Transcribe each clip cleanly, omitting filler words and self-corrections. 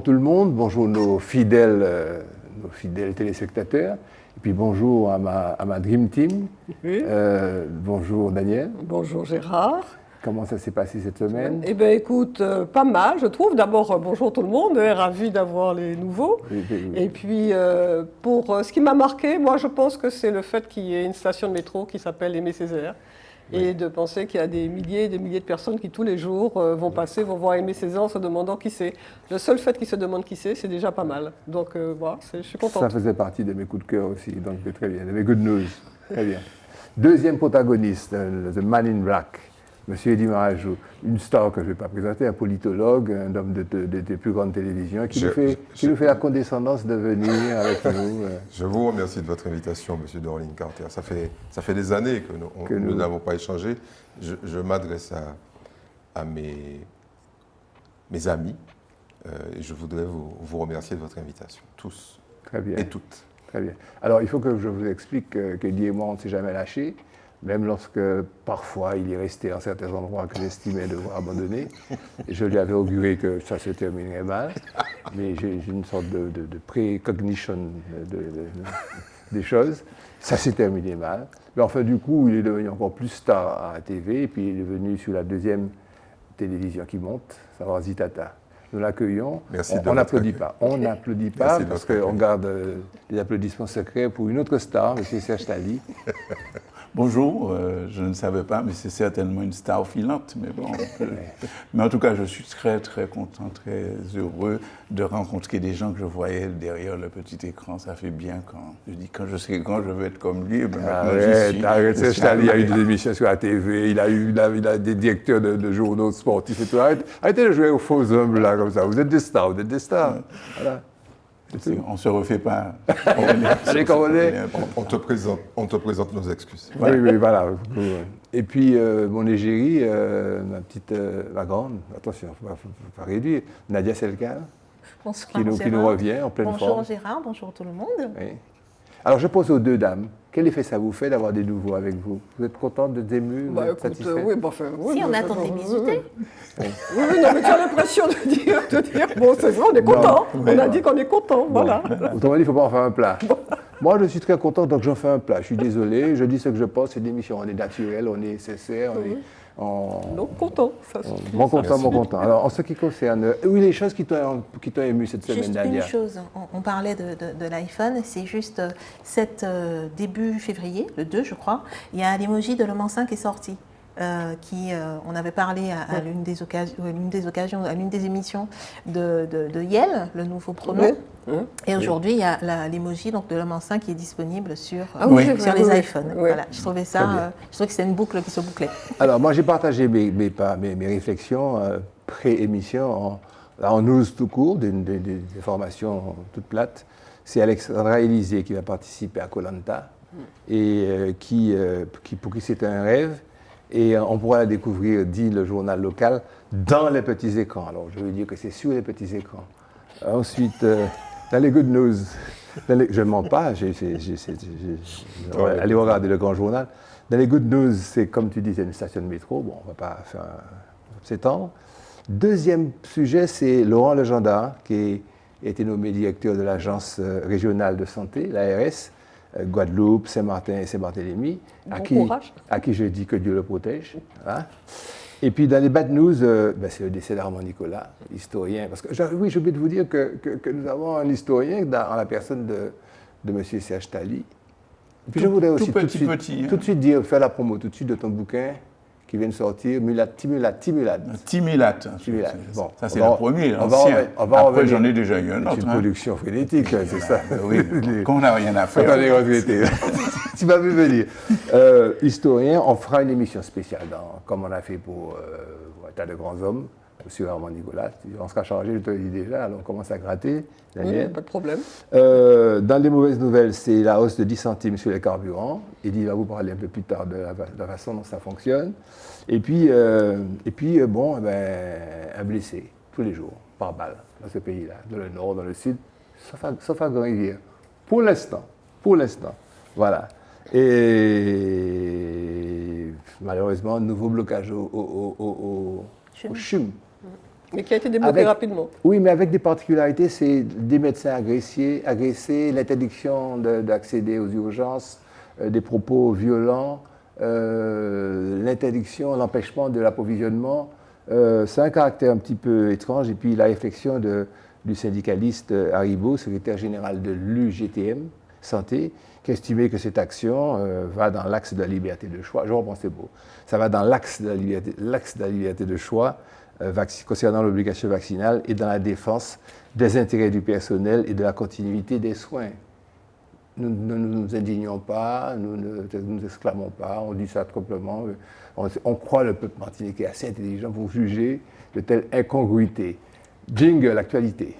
tout le monde, bonjour nos fidèles téléspectateurs, et puis bonjour à ma Dream Team. Oui. Bonjour Daniel. Bonjour Gérard. Comment ça s'est passé cette semaine? Eh bien écoute, pas mal je trouve. D'abord, bonjour tout le monde, ravi d'avoir les nouveaux. Oui. Et puis pour ce qui m'a marqué, moi je pense que c'est le fait qu'il y ait une station de métro qui s'appelle Aimé Césaire. Oui. Et de penser qu'il y a des milliers et des milliers de personnes qui tous les jours vont passer, vont voir Aimé Césaire en se demandant qui c'est. Le seul fait qu'ils se demandent qui c'est déjà pas mal. Donc voilà, je suis contente. Ça faisait partie de mes coups de cœur aussi, donc très bien, de mes good news. Très bien. Deuxième protagoniste, The Man in Black. Monsieur Eddy Marajou, une star que je ne vais pas présenter, un politologue, un homme des plus grandes télévisions, qui nous fait la condescendance de venir avec nous. Je vous remercie de votre invitation, Monsieur Dorling Carter. Ça fait des années que nous n'avons pas échangé. Je m'adresse à mes amis et je voudrais vous remercier de votre invitation, tous. Très bien. Et toutes. Très bien. Alors, il faut que je vous explique qu'Eddy et moi, on ne s'est jamais lâchés. Même lorsque, parfois, il est resté à certains endroits que j'estimais devoir abandonner. Je lui avais auguré que ça se terminerait mal, mais j'ai une sorte de précognition des choses. Ça s'est terminé mal. Mais enfin, du coup, il est devenu encore plus star à la TV, et puis il est venu sur la deuxième télévision qui monte, savoir Zitata. Nous l'accueillons. On n'applaudit pas. On n'applaudit pas parce qu'on garde les applaudissements secrets pour une autre star, M. Serge Tali. Bonjour, je ne savais pas, mais c'est certainement une star filante. Mais bon, mais en tout cas, je suis très, très content, très heureux de rencontrer des gens que je voyais derrière le petit écran. Ça fait bien quand je sais quand je veux être comme lui. Arrête, Serge Tali a eu des émissions sur la TV, il a des directeurs de journaux sportifs et tout. Arrêtez de jouer aux faux hommes là comme ça. Vous êtes des stars, Voilà. On ne se refait pas. On te présente nos excuses. Oui, voilà. Et puis, mon égérie, ma grande, attention, il ne faut pas réduire, Nadia Selkal, qui nous revient en pleine forme. Bonjour Gérard, bonjour tout le monde. Oui. Alors, je pose aux deux dames, quel effet ça vous fait d'avoir des nouveaux avec vous? Vous êtes contente, de émue, satisfaite? Oui, si, on attend des visités. Oui, non, mais tu as l'impression de dire, bon, c'est vrai, on est content. On a dit qu'on est content, voilà. Autrement dit, il ne faut pas en faire un plat. Moi, je suis très content, donc j'en fais un plat. Je suis désolé, je dis ce que je pense, c'est une émission. On est naturel, on est sincère, donc content. Mon content. Alors, en ce qui concerne, les choses qui t'ont ému cette semaine, Nadia. Juste une chose, on parlait de l'iPhone, c'est juste début février, le 2 je crois, il y a l'emoji de l'homme enceint qui est sorti. On avait parlé à l'une des émissions de Yel, le nouveau pronom. Et aujourd'hui, il y a l'emoji de l'homme enceint qui est disponible sur les iPhones. Voilà, je trouvais que c'était une boucle qui se bouclait. Alors, moi, j'ai partagé mes réflexions pré-émission en news tout court, des formations toutes plates. C'est Alexandra Élysée qui va participer à Koh Lanta et pour qui c'est un rêve. Et on pourra la découvrir, dit le journal local, dans les petits écrans. Alors, je veux dire que c'est sur les petits écrans. Ensuite, dans les good news, je ne mens pas, allez regarder le grand journal. Dans les good news, c'est comme tu dis, c'est une station de métro. Bon, on ne va pas s'étendre. Deuxième sujet, c'est Laurent Legendard, qui a été nommé directeur de l'Agence régionale de santé, l'ARS, Guadeloupe, Saint-Martin et Saint-Barthélemy, à qui je dis que Dieu le protège. Hein. Et puis dans les bad news, c'est le décès d'Armand Nicolas, historien. Parce que oui, j'ai oublié de vous dire que nous avons un historien dans la personne de M. Serge Tali. Et puis je voudrais aussi tout de suite faire la promo tout de suite de ton bouquin qui vient de sortir, Timulade. Bon, ça c'est le premier, l'ancien. Après j'en ai déjà eu un autre. C'est une production frénétique, c'est ça. Oui, qu'on n'a rien à faire. Attendez, regretter. Tu m'as vu venir. Historien, on fera une émission spéciale, comme on a fait pour un tas de grands hommes, M. Armand Nicolas. On sera chargé, je te le dis déjà, alors on commence à gratter. Oui, pas de problème. Dans les mauvaises nouvelles, c'est la hausse de 10 centimes sur les carburants. Eddy va vous parler un peu plus tard de la façon dont ça fonctionne. Et puis un blessé, tous les jours, par balle, dans ce pays-là, dans le nord, dans le sud, sauf à Grand-Rivière. Pour l'instant. Voilà. Et malheureusement, nouveau blocage au CHUM. Mais qui a été débloqué rapidement. Oui, mais avec des particularités, c'est des médecins agressés, l'interdiction d'accéder aux urgences, des propos violents, l'interdiction, l'empêchement de l'approvisionnement. C'est un caractère un petit peu étrange. Et puis la réflexion du syndicaliste Haribo, secrétaire général de l'UGTM Santé, qui estimait que cette action va dans l'axe de la liberté de choix. Je reprends ces mots. Ça va dans l'axe de la liberté de choix concernant l'obligation vaccinale et dans la défense des intérêts du personnel et de la continuité des soins. Nous ne nous indignons pas, nous ne nous exclamons pas, on dit ça complètement. On croit le peuple martiniquais assez intelligent pour juger de telles incongruités. Jingle, l'actualité.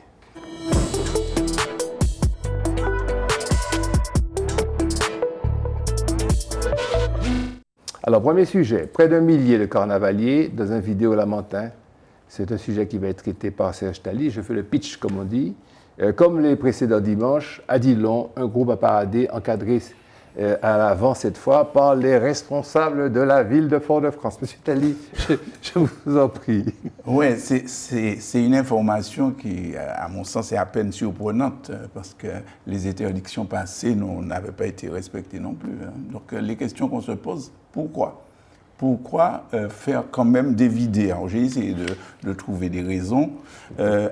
Alors, premier sujet, près d'1 millier de carnavaliers dans un vidéo lamentin. C'est un sujet qui va être traité par Serge Tali. Je fais le pitch, comme on dit. Comme les précédents dimanches, à Dillon, un groupe a paradé, encadré à l'avant cette fois par les responsables de la ville de Fort-de-France. Monsieur Tali, je vous en prie. Oui, c'est une information qui, à mon sens, est à peine surprenante parce que les interdictions passées n'avaient pas été respectées non plus. Donc les questions qu'on se pose, pourquoi ? Pourquoi faire quand même des vidéos? Alors, j'ai essayé de trouver des raisons.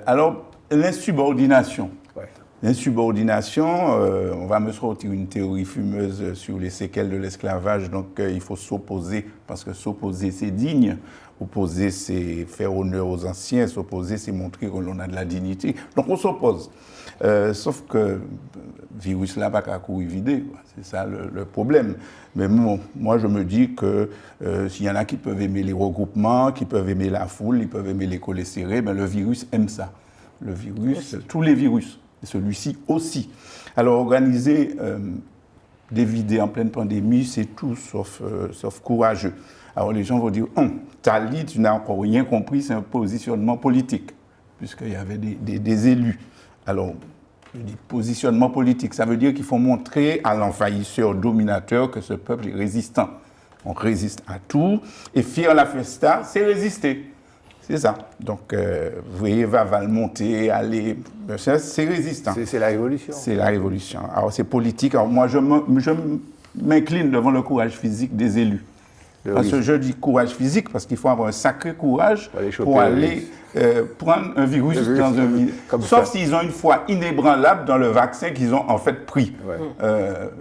Alors, l'insubordination. Ouais. L'insubordination, on va me sortir une théorie fumeuse sur les séquelles de l'esclavage. Donc, il faut s'opposer, parce que s'opposer, c'est digne. Opposer, c'est faire honneur aux anciens. S'opposer, c'est montrer que l'on a de la dignité. Donc, on s'oppose. Sauf que le virus là, pas qu'à courir vider. C'est ça le problème. Mais moi, je me dis que s'il y en a qui peuvent aimer les regroupements, qui peuvent aimer la foule, ils peuvent aimer les collets serrés, ben, le virus aime ça. Le virus, tous les virus, et celui-ci aussi. Alors, organiser des vidéos en pleine pandémie, c'est tout sauf courageux. Alors, les gens vont dire, Tali, tu n'as encore rien compris, c'est un positionnement politique, puisqu'il y avait des élus. Alors, je dis positionnement politique, ça veut dire qu'il faut montrer à l'envahisseur dominateur que ce peuple est résistant. On résiste à tout, et faire la festa, c'est résister. C'est ça. Donc, vous voyez, va le monter, aller, c'est résistant. C'est la révolution. C'est la révolution. Alors, c'est politique. Alors, moi, je m'incline devant le courage physique des élus. Parce que je dis courage physique, parce qu'il faut avoir un sacré courage pour aller prendre un virus dans un virus. Sauf s'ils ont une foi inébranlable dans le vaccin qu'ils ont en fait pris. Ouais.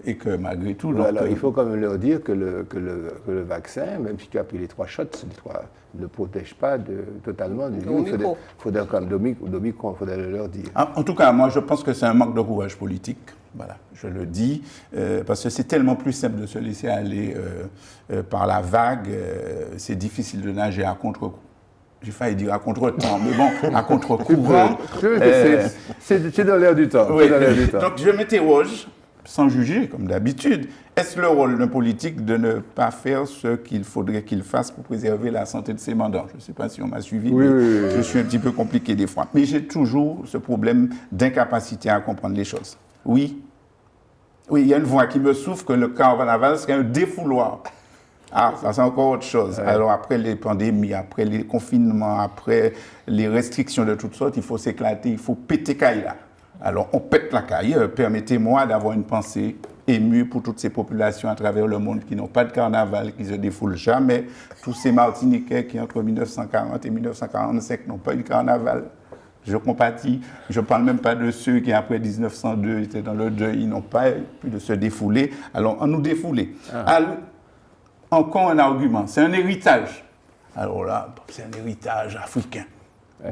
Et que malgré tout... Donc, alors, il faut quand même leur dire que le vaccin, même si tu as pris les 3 shots, ne protège pas totalement du virus. Il faudrait quand même d'Omicron, il faudrait leur dire. En tout cas, moi je pense que c'est un manque de courage politique. Voilà, je le dis, parce que c'est tellement plus simple de se laisser aller par la vague, c'est difficile de nager à contre-coup. J'ai failli dire à contre-temps, mais bon, à contre-courant. C'est dans l'air du temps. Oui. Donc je m'interroge, sans juger, comme d'habitude, est-ce le rôle d'un politique de ne pas faire ce qu'il faudrait qu'il fasse pour préserver la santé de ses mandants? Je ne sais pas si on m'a suivi, mais je suis un petit peu compliqué des fois. Mais j'ai toujours ce problème d'incapacité à comprendre les choses. Oui, il y a une voix qui me souffle que le carnaval serait un défouloir. Ah, ça c'est encore autre chose. Ouais. Alors après les pandémies, après les confinements, après les restrictions de toutes sortes, il faut s'éclater, il faut péter caille là. Alors on pète la caille. Permettez-moi d'avoir une pensée émue pour toutes ces populations à travers le monde qui n'ont pas de carnaval, qui ne se défoulent jamais. Tous ces Martiniquais qui entre 1940 et 1945 n'ont pas eu de carnaval. Je compatis. Je ne parle même pas de ceux qui, après 1902, étaient dans le deuil, ils n'ont pas pu de se défouler. Alors, on nous défouler. Alors, encore un argument, c'est un héritage. Alors là, c'est un héritage africain.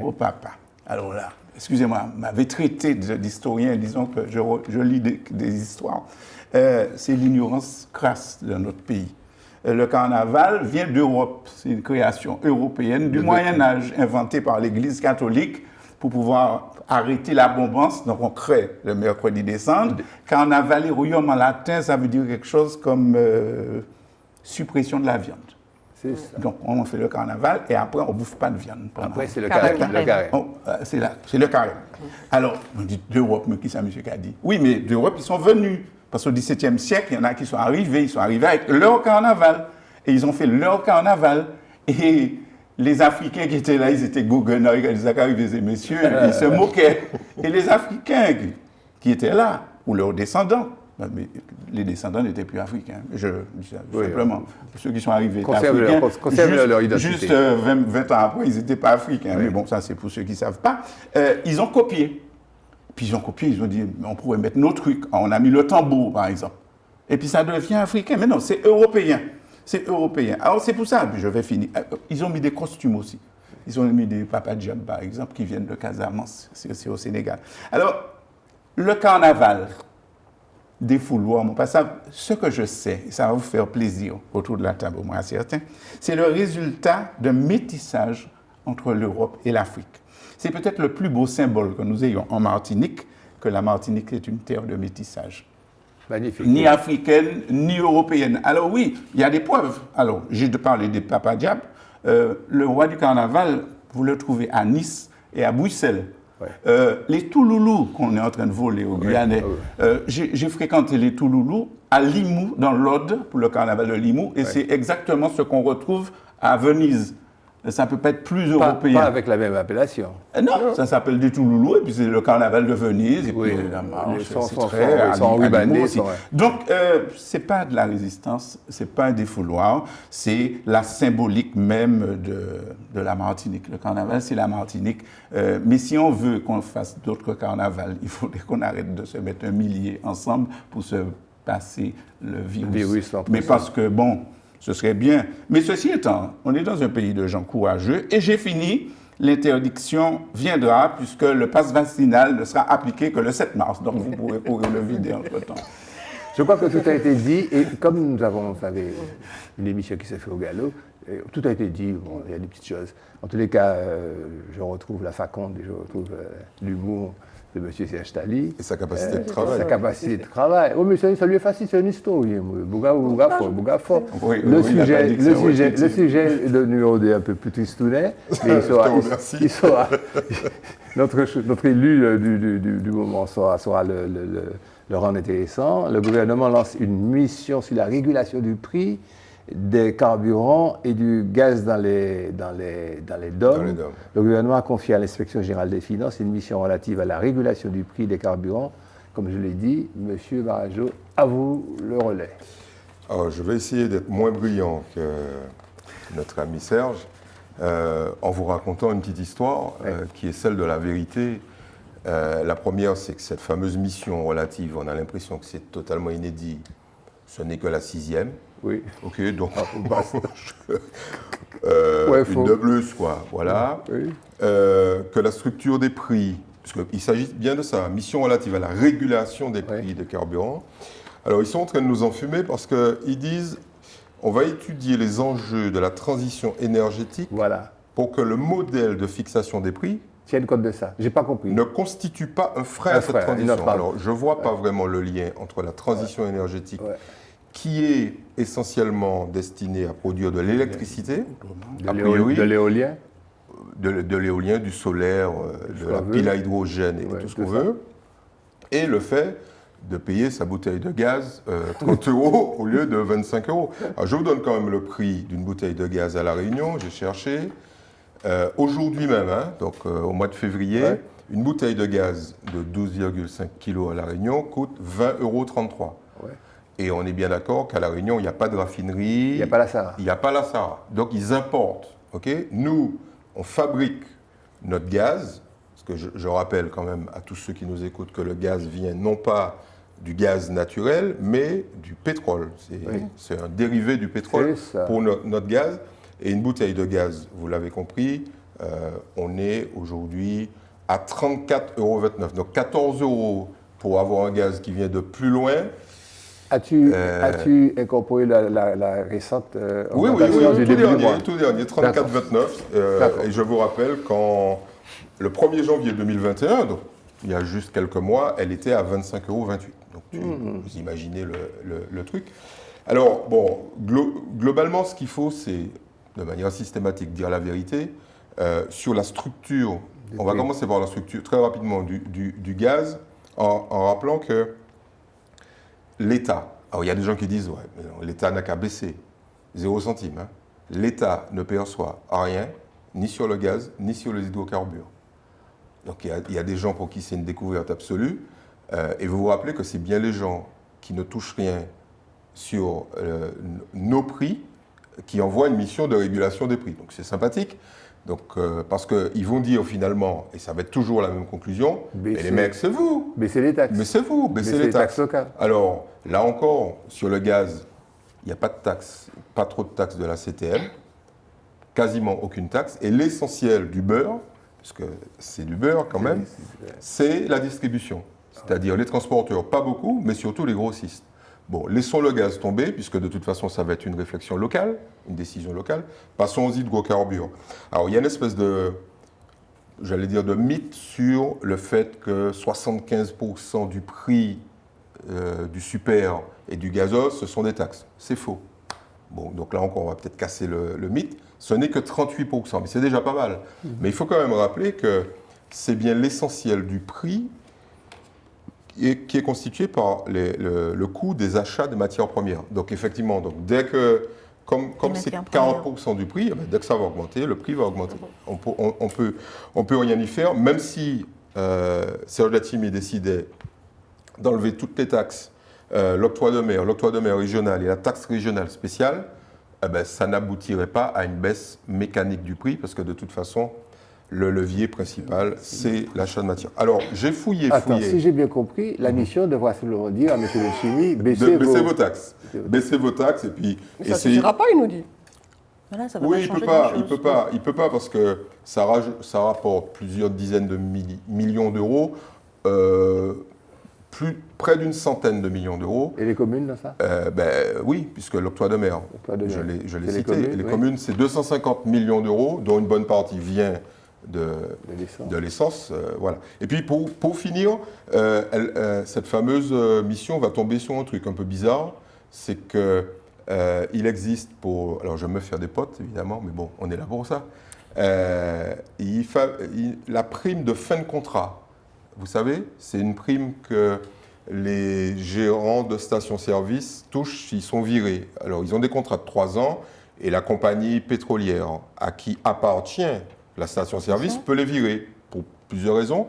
Oh papa. Alors là, excusez-moi, m'avait traité d'historien, disons que je lis des histoires. C'est l'ignorance crasse de notre pays. Le carnaval vient d'Europe. C'est une création européenne du Moyen-Âge, inventée par l'Église catholique pour pouvoir arrêter la bombance. Donc on crée le mercredi des cendres. Carnavalerium en latin, ça veut dire quelque chose comme suppression de la viande. C'est ça. Donc on fait le carnaval et après on ne bouffe pas de viande. Après c'est le carême. C'est le carême. Alors on dit d'Europe, mais qui ça, monsieur Kadi? Oui, mais d'Europe ils sont venus. Parce qu'au XVIIe siècle, il y en a qui sont arrivés avec leur carnaval. Et ils ont fait leur carnaval. Et les Africains qui étaient là, ils étaient goguenards, ils arrivaient, ces messieurs, ils se moquaient. Et les Africains qui étaient là, ou leurs descendants, mais les descendants n'étaient plus africains. Simplement, ceux qui sont arrivés étaient africains. Leur identité. Juste 20 ans après, ils n'étaient pas africains. Oui. Mais bon, ça c'est pour ceux qui ne savent pas. Ils ont copié. Puis ils ont copié, ils ont dit, on pourrait mettre nos trucs. On a mis le tambour, par exemple. Et puis ça devient africain. Mais non, c'est européen. C'est européen. Alors c'est pour ça, puis je vais finir. Ils ont mis des costumes aussi. Ils ont mis des papadjams, par exemple, qui viennent de Casamance, c'est au Sénégal. Alors, le carnaval des fouloirs, mon passage, ce que je sais, et ça va vous faire plaisir autour de la table, au moins à certains, c'est le résultat d'un métissage entre l'Europe et l'Afrique. C'est peut-être le plus beau symbole que nous ayons en Martinique, que la Martinique est une terre de métissage. Magnifique. Ni africaine, ni européenne. Alors oui, il y a des preuves. Alors, j'ai parlé des papadjams. Le roi du carnaval, vous le trouvez à Nice et à Bruxelles. Ouais. Les Touloulous qu'on est en train de voler au Guyanais, j'ai fréquenté les Touloulous à Limoux, dans l'Aude, pour le carnaval de Limoux, et c'est exactement ce qu'on retrouve à Venise. Ça ne peut pas être plus européen. Pas avec la même appellation. Non, ça s'appelle des Touloulous, et puis c'est le carnaval de Venise, et puis la marche, c'est très enrubanné. Donc, ce n'est pas de la résistance, ce n'est pas un défouloir, c'est la symbolique même de la Martinique. Le carnaval, c'est la Martinique. Mais si on veut qu'on fasse d'autres carnavals, il faudrait qu'on arrête de se mettre un millier ensemble pour se passer le virus. Mais parce que, bon, ce serait bien. Mais ceci étant, on est dans un pays de gens courageux. Et j'ai fini, l'interdiction viendra puisque le pass vaccinal ne sera appliqué que le 7 mars. Donc vous pourrez courir le vider entre-temps. Je crois que tout a été dit. Et comme nous avons, vous savez, une émission qui se fait au galop, tout a été dit. Bon, il y a des petites choses. En tous les cas, je retrouve la faconde et je retrouve l'humour de M. Serge Tali. Et sa capacité de travail. Sa capacité de travail. Oh, mais ça lui est facile, c'est une histoire. Bouga fort. Le sujet de numéro 2 est un peu plus tristounet. Mais notre élu du moment sera le rendre intéressant. Le gouvernement lance une mission sur la régulation du prix des carburants et du gaz dans les DOM. Le gouvernement a confié à l'Inspection générale des finances une mission relative à la régulation du prix des carburants. Comme je l'ai dit, M. Barajo, à vous le relais. Alors, je vais essayer d'être moins brillant que notre ami Serge en vous racontant une petite histoire qui est celle de la vérité. La première, c'est que cette fameuse mission relative, on a l'impression que c'est totalement inédit, ce n'est que la 6e. Oui. Ok, donc une de plus, quoi. Voilà. Oui. Que la structure des prix, parce qu'il s'agit bien de ça, mission relative à la régulation des prix des carburants. Alors, ils sont en train de nous enfumer parce qu'ils disent on va étudier les enjeux de la transition énergétique pour que le modèle de fixation des prix tienne compte de ça. J'ai pas compris. Ne constitue pas un frein à cette transition. Alors, je ne vois pas vraiment le lien entre la transition énergétique qui est essentiellement destiné à produire de l'électricité, de l'éolien, de l'éolien, du solaire, de la pile à hydrogène et tout ce qu'on veut, et le fait de payer sa bouteille de gaz 30 € au lieu de 25 €. Alors, je vous donne quand même le prix d'une bouteille de gaz à La Réunion, j'ai cherché. Aujourd'hui même, donc au mois de février, une bouteille de gaz de 12,5 kg à La Réunion coûte 20,33 €. Et on est bien d'accord qu'à La Réunion, il n'y a pas de raffinerie. Il n'y a pas la Sahara. Il n'y a pas la Sahara. Donc, ils importent. Okay. Nous, on fabrique notre gaz, parce que je rappelle quand même à tous ceux qui nous écoutent que le gaz vient non pas du gaz naturel, mais du pétrole. C'est un dérivé du pétrole pour notre gaz. Et une bouteille de gaz, vous l'avez compris, on est aujourd'hui à 34,29 €. Donc 14 € pour avoir un gaz qui vient de plus loin. As-tu incorporé la récente augmentation du début du mois ? Tout dernier, 34,29 €. Et je vous rappelle qu'en le 1er janvier 2021, donc il y a juste quelques mois, elle était à 25,28 €. Donc vous imaginez le truc. Alors, bon, globalement, ce qu'il faut, c'est, de manière systématique, dire la vérité sur la structure. On va commencer par la structure, très rapidement, du gaz, en rappelant que l'État, alors il y a des gens qui disent, l'État n'a qu'à baisser, 0 centime. L'État ne perçoit rien ni sur le gaz, ni sur les hydrocarbures. Donc il y a des gens pour qui c'est une découverte absolue. Et vous vous rappelez que c'est bien les gens qui ne touchent rien sur nos prix qui envoient une mission de régulation des prix. Donc c'est sympathique. Donc, parce qu'ils vont dire finalement, et ça va être toujours la même conclusion, mais les mecs, c'est vous. Baissez les taxes. Mais c'est vous, baissez les taxes. Locales. Alors, là encore, sur le gaz, il n'y a pas de taxes, pas trop de taxes de la CTM, quasiment aucune taxe. Et l'essentiel du beurre, puisque c'est du beurre quand même, c'est la distribution. C'est-à-dire les transporteurs, pas beaucoup, mais surtout les grossistes. Bon, laissons le gaz tomber, puisque de toute façon, ça va être une réflexion locale, une décision locale. Passons aux hydrocarbures. Alors, il y a une espèce de, j'allais dire, de mythe sur le fait que 75% du prix du super et du gazole, ce sont des taxes. C'est faux. Bon, donc là encore, on va peut-être casser le mythe. Ce n'est que 38%, mais c'est déjà pas mal. Mais il faut quand même rappeler que c'est bien l'essentiel du prix qui est constitué par le coût des achats de matières premières. Donc effectivement, dès que, comme c'est 40% du prix, dès que ça va augmenter, le prix va augmenter. On peut rien y faire, même si Serge Letchimy décidait d'enlever toutes les taxes, l'octroi de mer régional et la taxe régionale spéciale, ça n'aboutirait pas à une baisse mécanique du prix, parce que de toute façon, le levier principal, c'est l'achat de matière. Alors, j'ai fouillé. Si j'ai bien compris, la mission devra simplement dire à M. Letchimy, baissez vos taxes. Baissez vos taxes et puis... Mais ça ne suffira pas, il nous dit. Voilà, ça va oui, pas il peut pas parce que ça rapporte plusieurs dizaines de millions d'euros, près d'une centaine de millions d'euros. Et les communes dans ça Oui, puisque l'octroi de mer, je l'ai cité. Les communes, c'est 250 millions d'euros, dont une bonne partie vient de l'essence. Voilà. Et puis pour finir, cette fameuse mission va tomber sur un truc un peu bizarre, c'est qu'il existe pour... Alors je vais me faire des potes évidemment, mais bon, on est là pour ça. La prime de fin de contrat, vous savez, c'est une prime que les gérants de stations-service touchent s'ils sont virés. Alors ils ont des contrats de 3 ans et la compagnie pétrolière à qui appartient la station-service peut les virer pour plusieurs raisons.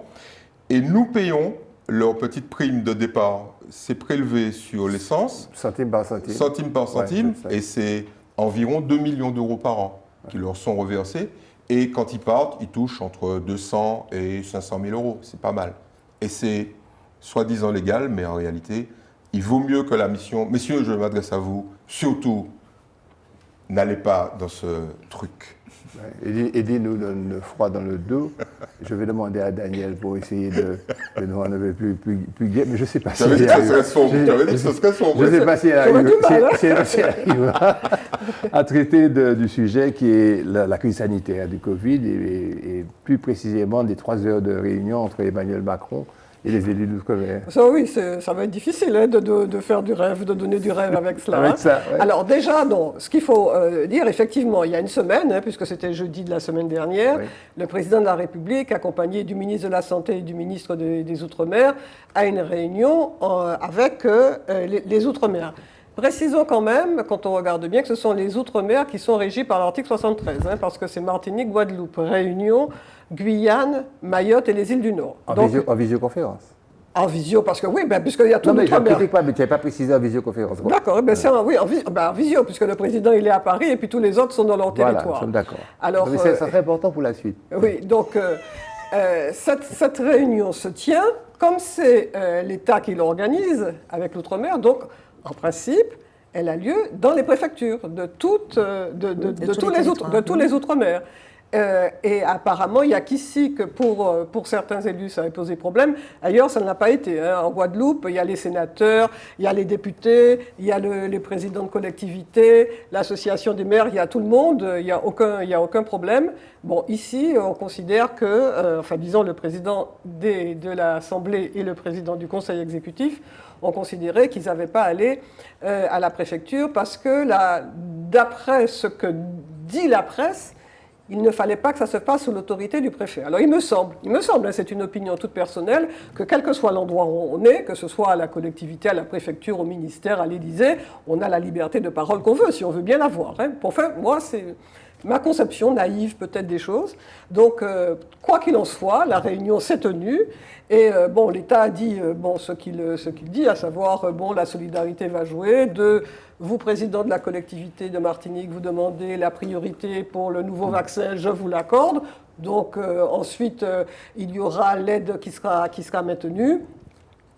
Et nous payons leur petite prime de départ. C'est prélevé sur l'essence. Centime par centime. Centime par centime. Et c'est environ 2 millions d'euros par an qui leur sont reversés. Et quand ils partent, ils touchent entre 200 et 500 000 euros. C'est pas mal. Et c'est soi-disant légal, mais en réalité, il vaut mieux que la mission... Messieurs, je m'adresse à vous. Surtout, n'allez pas dans ce truc. Eddie nous donne froid dans le dos. Je vais demander à Daniel pour essayer de nous enlever plus gai, mais je ne sais pas si elle arrivera. Je ne sais pas si elle arrivera à traiter du sujet qui est la crise sanitaire du Covid et plus précisément des 3 heures de réunion entre Emmanuel Macron et les élus d'outre-mer. Ça, oui, ça va être difficile de faire du rêve, de donner du rêve avec cela. Ouais. Alors déjà, ce qu'il faut dire, effectivement, il y a une semaine, puisque c'était jeudi de la semaine dernière, le président de la République, accompagné du ministre de la Santé et du ministre des Outre-mer, a une réunion avec les Outre-mer. Précisons quand même, quand on regarde bien, que ce sont les Outre-mer qui sont régis par l'article 73, parce que c'est Martinique, Guadeloupe, Réunion, Guyane, Mayotte et les îles du Nord. En visioconférence. En visio, parce que oui, puisqu'il y a tout l'outre-mer. Non, mais je ne pas, mais tu n'avais pas précisé en visioconférence. D'accord, en visio, puisque le président il est à Paris et puis tous les autres sont dans leur territoire. Voilà, d'accord. Alors, mais c'est très important pour la suite. Oui, donc cette réunion se tient, comme c'est l'État qui l'organise avec l'outre-mer, donc en principe, elle a lieu dans les préfectures de tous les outre-mer. Et apparemment, il n'y a qu'ici que pour certains élus, ça a posé problème. Ailleurs, ça ne l'a pas été. En Guadeloupe, il y a les sénateurs, il y a les députés, il y a les présidents de collectivités, l'association des maires, il y a tout le monde, il n'y a aucun problème. Bon, ici, on considère que, disons, le président de l'Assemblée et le président du Conseil exécutif ont considéré qu'ils n'avaient pas à aller à la préfecture parce que, d'après ce que dit la presse, il ne fallait pas que ça se passe sous l'autorité du préfet. Alors il me semble, c'est une opinion toute personnelle, que quel que soit l'endroit où on est, que ce soit à la collectivité, à la préfecture, au ministère, à l'Élysée, on a la liberté de parole qu'on veut, si on veut bien l'avoir. Enfin, moi, ma conception naïve peut-être des choses. Donc, quoi qu'il en soit, la réunion s'est tenue. Et bon, l'État a dit ce qu'il dit, à savoir, la solidarité va jouer. Vous, président de la collectivité de Martinique, vous demandez la priorité pour le nouveau vaccin, je vous l'accorde. Donc, ensuite, il y aura l'aide qui sera maintenue.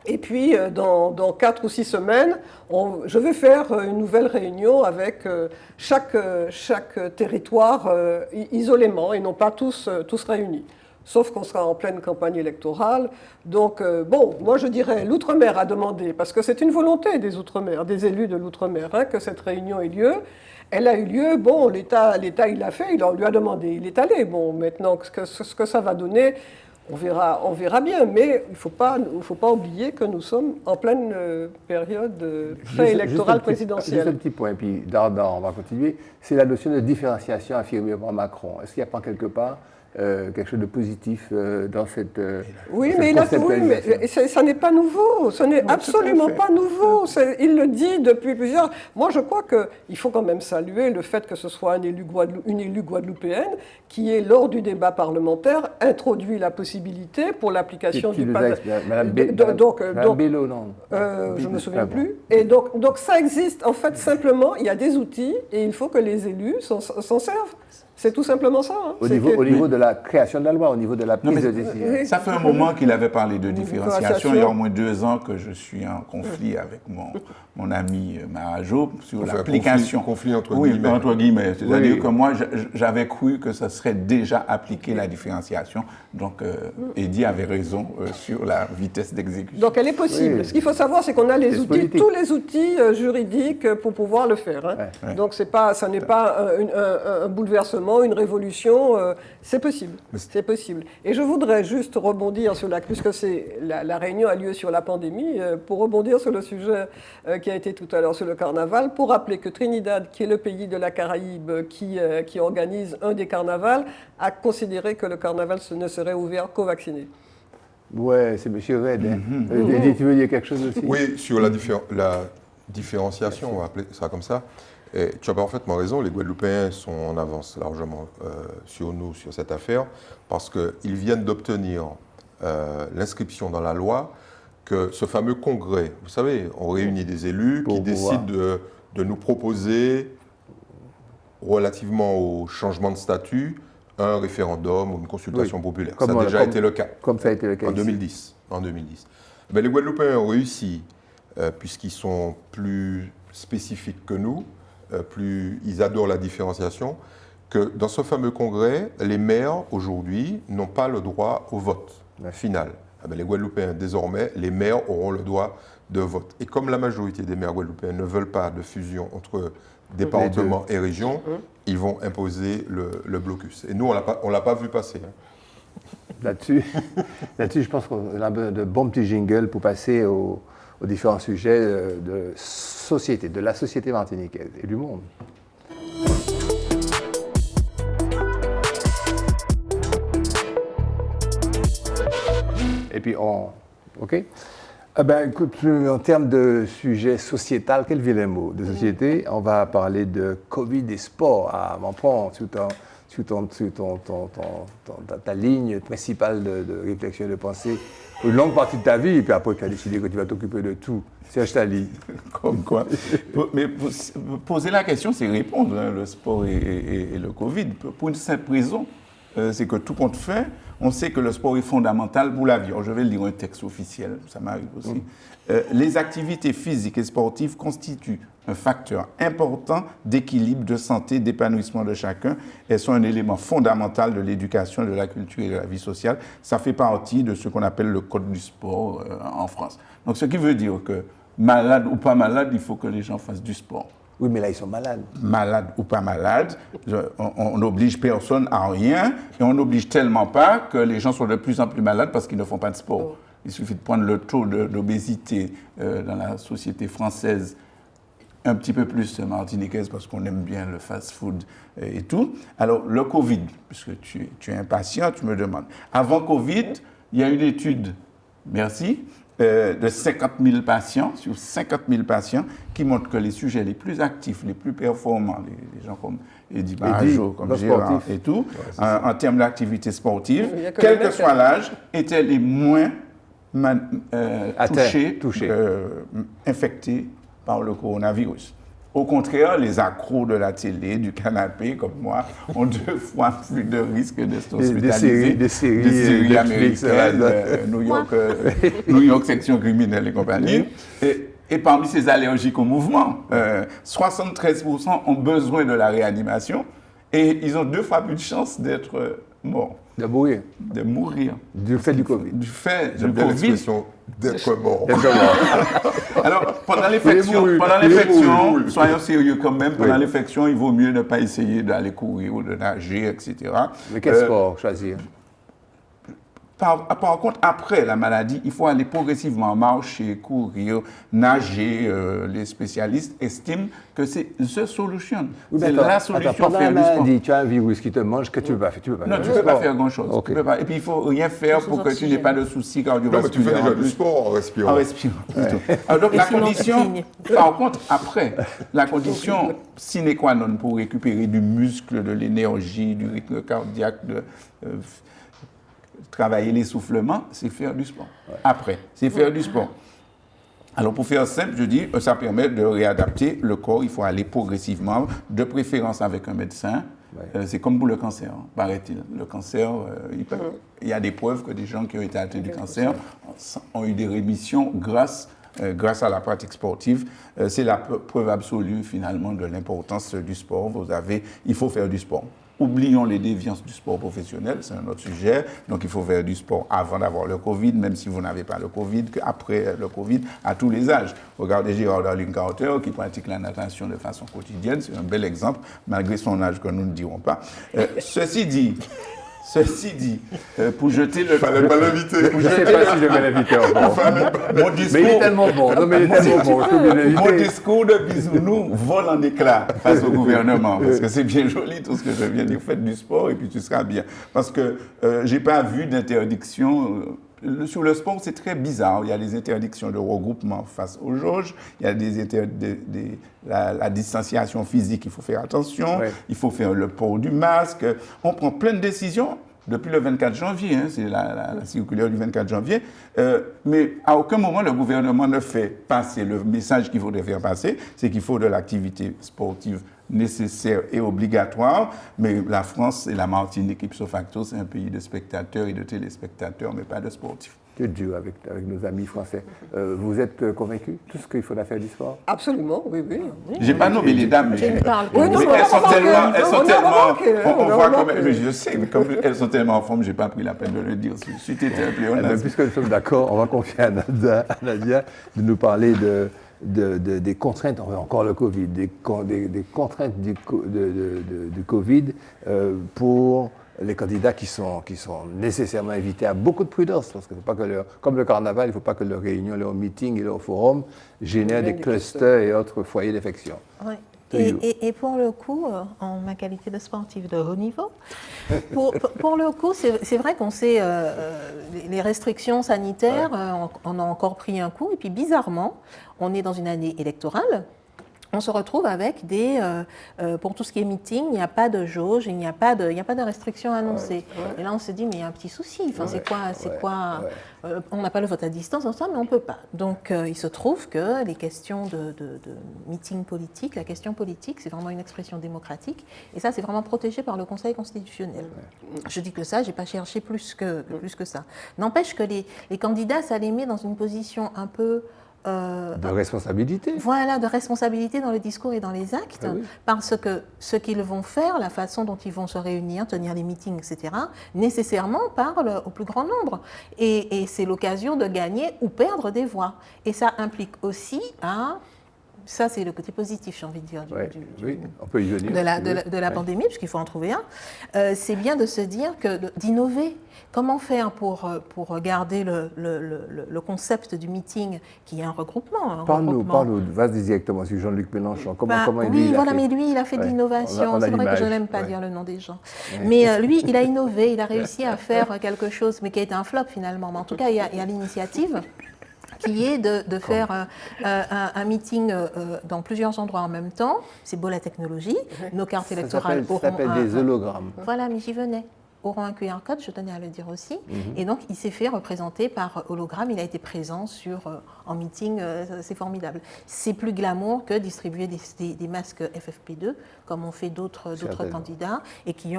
Et puis, dans 4 ou 6 semaines, je vais faire une nouvelle réunion avec chaque territoire isolément et non pas tous réunis. Sauf qu'on sera en pleine campagne électorale. Donc, moi je dirais, l'Outre-mer a demandé, parce que c'est une volonté des Outre-mer, des élus de l'Outre-mer, que cette réunion ait lieu. Elle a eu lieu, l'État il l'a fait, lui a demandé, il est allé. Bon, maintenant, ce que ça va donner, on verra bien, mais il ne faut pas oublier que nous sommes en pleine période préélectorale présidentielle. Juste un petit point, puis on va continuer. C'est la notion de différenciation affirmée par Macron. Est-ce qu'il n'y a pas quelque part quelque chose de positif dans cette Oui, mais ça n'est pas nouveau, ce n'est absolument pas nouveau. Il le dit depuis plusieurs... Moi, je crois qu'il faut quand même saluer le fait que ce soit une élue guadeloupéenne qui ait, lors du débat parlementaire, introduit la possibilité pour l'application du pass. Madame Bello, non je ne me souviens plus. Et donc ça existe. En fait, simplement, il y a des outils et il faut que les élus s'en servent. C'est tout simplement ça. Au niveau de la création de la loi, au niveau de la prise de décision. Ça fait un moment qu'il avait parlé de différenciation. Il y a au moins 2 ans que je suis en conflit avec mon ami Marajo sur l'application. Conflit entre guillemets. Entre guillemets. C'est-à-dire que moi, j'avais cru que ça serait déjà appliqué, la différenciation. Donc, Eddy avait raison sur la vitesse d'exécution. Donc, elle est possible. Ce qu'il faut savoir, c'est qu'on a les outils, tous les outils juridiques pour pouvoir le faire. Donc, ça n'est pas un bouleversement, une révolution, c'est possible. C'est possible. Et je voudrais juste rebondir puisque la réunion a lieu sur la pandémie, pour rebondir sur le sujet qui a été tout à l'heure sur le carnaval, pour rappeler que Trinidad, qui est le pays de la Caraïbe qui organise un des carnavals, a considéré que le carnaval ne serait ouvert qu'aux vaccinés. Ouais, c'est M. Red. Tu veux dire quelque chose aussi? Oui, sur la différenciation, on va appeler ça comme ça. Et tu as parfaitement raison, les Guadeloupéens sont en avance largement sur nous, sur cette affaire, parce qu'ils viennent d'obtenir l'inscription dans la loi que ce fameux congrès, vous savez, on réunit des élus qui décident de nous proposer, relativement au changement de statut, un référendum ou une consultation populaire. Ça a déjà été le cas. Comme ça a été le cas en 2010. Mais les Guadeloupéens ont réussi, puisqu'ils sont plus spécifiques que nous, ils adorent la différenciation, que dans ce fameux congrès, les maires, aujourd'hui, n'ont pas le droit au vote final. Les Guadeloupéens, désormais, les maires auront le droit de vote. Et comme la majorité des maires guadeloupéens ne veulent pas de fusion entre départements et régions, ils vont imposer le blocus. Et nous, on ne l'a pas vu passer. Là-dessus, je pense qu'on a de bons petits jingles pour passer aux différents sujets de la société martiniquaise et du monde. Et puis, OK. Écoute, en termes de sujet sociétal, quel vilain mot de société, on va parler de Covid et sport. On prend sur ta ligne principale de réflexion et de pensée une longue partie de ta vie, et puis après tu as décidé que tu vas t'occuper de tout. Serge Tali. Comme quoi. Mais poser la question, c'est répondre, le sport et le Covid. Pour une simple raison, c'est que tout compte fait, on sait que le sport est fondamental pour la vie. Je vais lire un texte officiel, ça m'arrive aussi. Les activités physiques et sportives constituent un facteur important d'équilibre, de santé, d'épanouissement de chacun. Elles sont un élément fondamental de l'éducation, de la culture et de la vie sociale. Ça fait partie de ce qu'on appelle le code du sport en France. Donc, ce qui veut dire que, malade ou pas malade, il faut que les gens fassent du sport. Oui, mais là, ils sont malades. Malades ou pas malades, on n'oblige personne à rien, et on n'oblige tellement pas que les gens sont de plus en plus malades parce qu'ils ne font pas de sport. Il suffit de prendre le taux d'obésité dans la société française, un petit peu plus martiniquaise parce qu'on aime bien le fast-food et tout. Alors, le Covid, puisque tu es impatient, tu me demandes. Avant Covid, il y a une étude, merci, de 50 000 patients, sur 50 000 patients, qui montrent que les sujets les plus actifs, les plus performants, les gens comme Eddie Barajo, comme Gérard sportif. et tout, en termes d'activité sportive, quel que soit l'âge, étaient les moins touchés, infectés par le coronavirus. Au contraire, les accros de la télé, du canapé, comme moi, ont 2 fois plus de risques d'être hospitalisés. Des séries américaines, New York section criminelle et compagnie. Et parmi ces allergiques au mouvement, 73% ont besoin de la réanimation et ils ont 2 fois plus de chances d'être morts. De mourir. De mourir. Du fait du Covid. Du fait J'aime du bien Covid. l'expression d'être mort. Alors, pendant l'infection, soyons sérieux quand même, pendant l'infection, il vaut mieux ne pas essayer d'aller courir ou de nager, etc. Mais quel sport choisir? Par contre, après la maladie, il faut aller progressivement marcher, courir, nager. Les spécialistes estiment que c'est the solution. Oui, c'est la solution. Pendant la maladie, tu as un virus qui te mange, que tu ne peux pas faire. Non, tu ne peux pas faire grand-chose. Okay. Et puis, il ne faut rien faire pour que tu n'aies pas de soucis cardiovasculaires. Non, mais tu fais déjà du sport en respirant. En respirant, plutôt. Alors, donc, la condition, par contre, après, la condition sine qua non pour récupérer du muscle, de l'énergie, du rythme cardiaque, travailler l'essoufflement, c'est faire du sport. Après, c'est faire du sport. Alors, pour faire simple, je dis, ça permet de réadapter le corps. Il faut aller progressivement, de préférence avec un médecin. C'est comme pour le cancer, paraît-il. Le cancer, il y a des preuves que des gens qui ont été atteints du cancer ont eu des rémissions grâce à la pratique sportive. C'est la preuve absolue, finalement, de l'importance du sport. Il faut faire du sport. Oublions les déviances du sport professionnel, c'est un autre sujet. Donc, il faut faire du sport avant d'avoir le Covid, même si vous n'avez pas le Covid, qu'après le Covid, à tous les âges. Regardez Gérard Darling Carter, qui pratique la natation de façon quotidienne. C'est un bel exemple, malgré son âge que nous ne dirons pas. Ceci dit, pour jeter le... Fallait pas l'inviter. Je ne sais pas si je vais l'inviter encore. Mon discours, mais il est tellement bon. Non, mais il est tellement bon. Mon discours de bisounours vole en éclats face au gouvernement. Parce que c'est bien joli tout ce que je viens de dire. Faites du sport et puis tu seras bien. Parce que je n'ai pas vu d'interdiction... Sur le sport, c'est très bizarre. Il y a des interdictions de regroupement face aux jauges. Il y a la distanciation physique, il faut faire attention. Ouais. Il faut faire le port du masque. On prend plein de décisions depuis le 24 janvier. C'est la circulaire du 24 janvier. Mais à aucun moment, le gouvernement ne fait passer le message qu'il faudrait faire passer. C'est qu'il faut de l'activité sportive nécessaire et obligatoire, mais la France et la Martinique, ipso facto, c'est un pays de spectateurs et de téléspectateurs, mais pas de sportifs. C'est dur avec nos amis français. Vous êtes convaincus tous qu'il faut faire du sport? Absolument, oui. Je n'ai pas nommé les dames, mais elles sont tellement... On voit quand même, je sais, mais comme elles sont tellement en forme, je n'ai pas pris la peine de le dire. Si tu étais un pléonasme. Puisque nous sommes d'accord, on va confier à Nadia de nous parler des contraintes, encore le Covid, des contraintes du Covid pour les candidats qui sont nécessairement invités à beaucoup de prudence, parce que faut pas que comme le carnaval, il ne faut pas que leurs réunions, leurs meetings et leurs forums génèrent des clusters et autres foyers d'infection. Oui. Et pour le coup, en ma qualité de sportive de haut niveau, pour le coup, c'est vrai qu'on sait les restrictions sanitaires, on a encore pris un coup, et puis bizarrement, on est dans une année électorale. On se retrouve avec pour tout ce qui est meeting, il n'y a pas de jauge, il n'y a pas de restrictions annoncées. Et là, on se dit, mais il y a un petit souci. Enfin, c'est quoi on n'a pas le vote à distance, ensemble, mais on ne peut pas. Donc, il se trouve que les questions de meeting politique, la question politique, c'est vraiment une expression démocratique. Et ça, c'est vraiment protégé par le Conseil constitutionnel. Je dis que ça, je n'ai pas cherché plus que ça. N'empêche que les candidats, ça les met dans une position un peu... de responsabilité. Voilà, de responsabilité dans le discours et dans les actes, parce que ce qu'ils vont faire, la façon dont ils vont se réunir, tenir les meetings, etc., nécessairement parle au plus grand nombre. Et c'est l'occasion de gagner ou perdre des voix. Et ça implique aussi ça, c'est le côté positif, j'ai envie de dire, on peut y venir, de la pandémie, puisqu'il faut en trouver un. C'est bien de se dire d'innover. Comment faire pour garder le concept du meeting, qui est un regroupement. Parle-nous, vas-y directement sur Jean-Luc Mélenchon. Comment oui, voilà, mais lui, il a fait de l'innovation. C'est vrai que je n'aime pas dire le nom des gens. Mais lui, il a innové, il a réussi à faire quelque chose, mais qui a été un flop finalement. Mais en tout cas, il y a l'initiative. qui est de faire un meeting dans plusieurs endroits en même temps. C'est beau la technologie. Nos cartes électorales auront ça s'appelle des hologrammes. Voilà, mais j'y venais. Auront un QR code, je tenais à le dire aussi. Et donc, il s'est fait représenter par hologramme. Il a été présent en meeting. C'est formidable. C'est plus glamour que distribuer des masques FFP2, comme ont fait d'autres candidats, et qui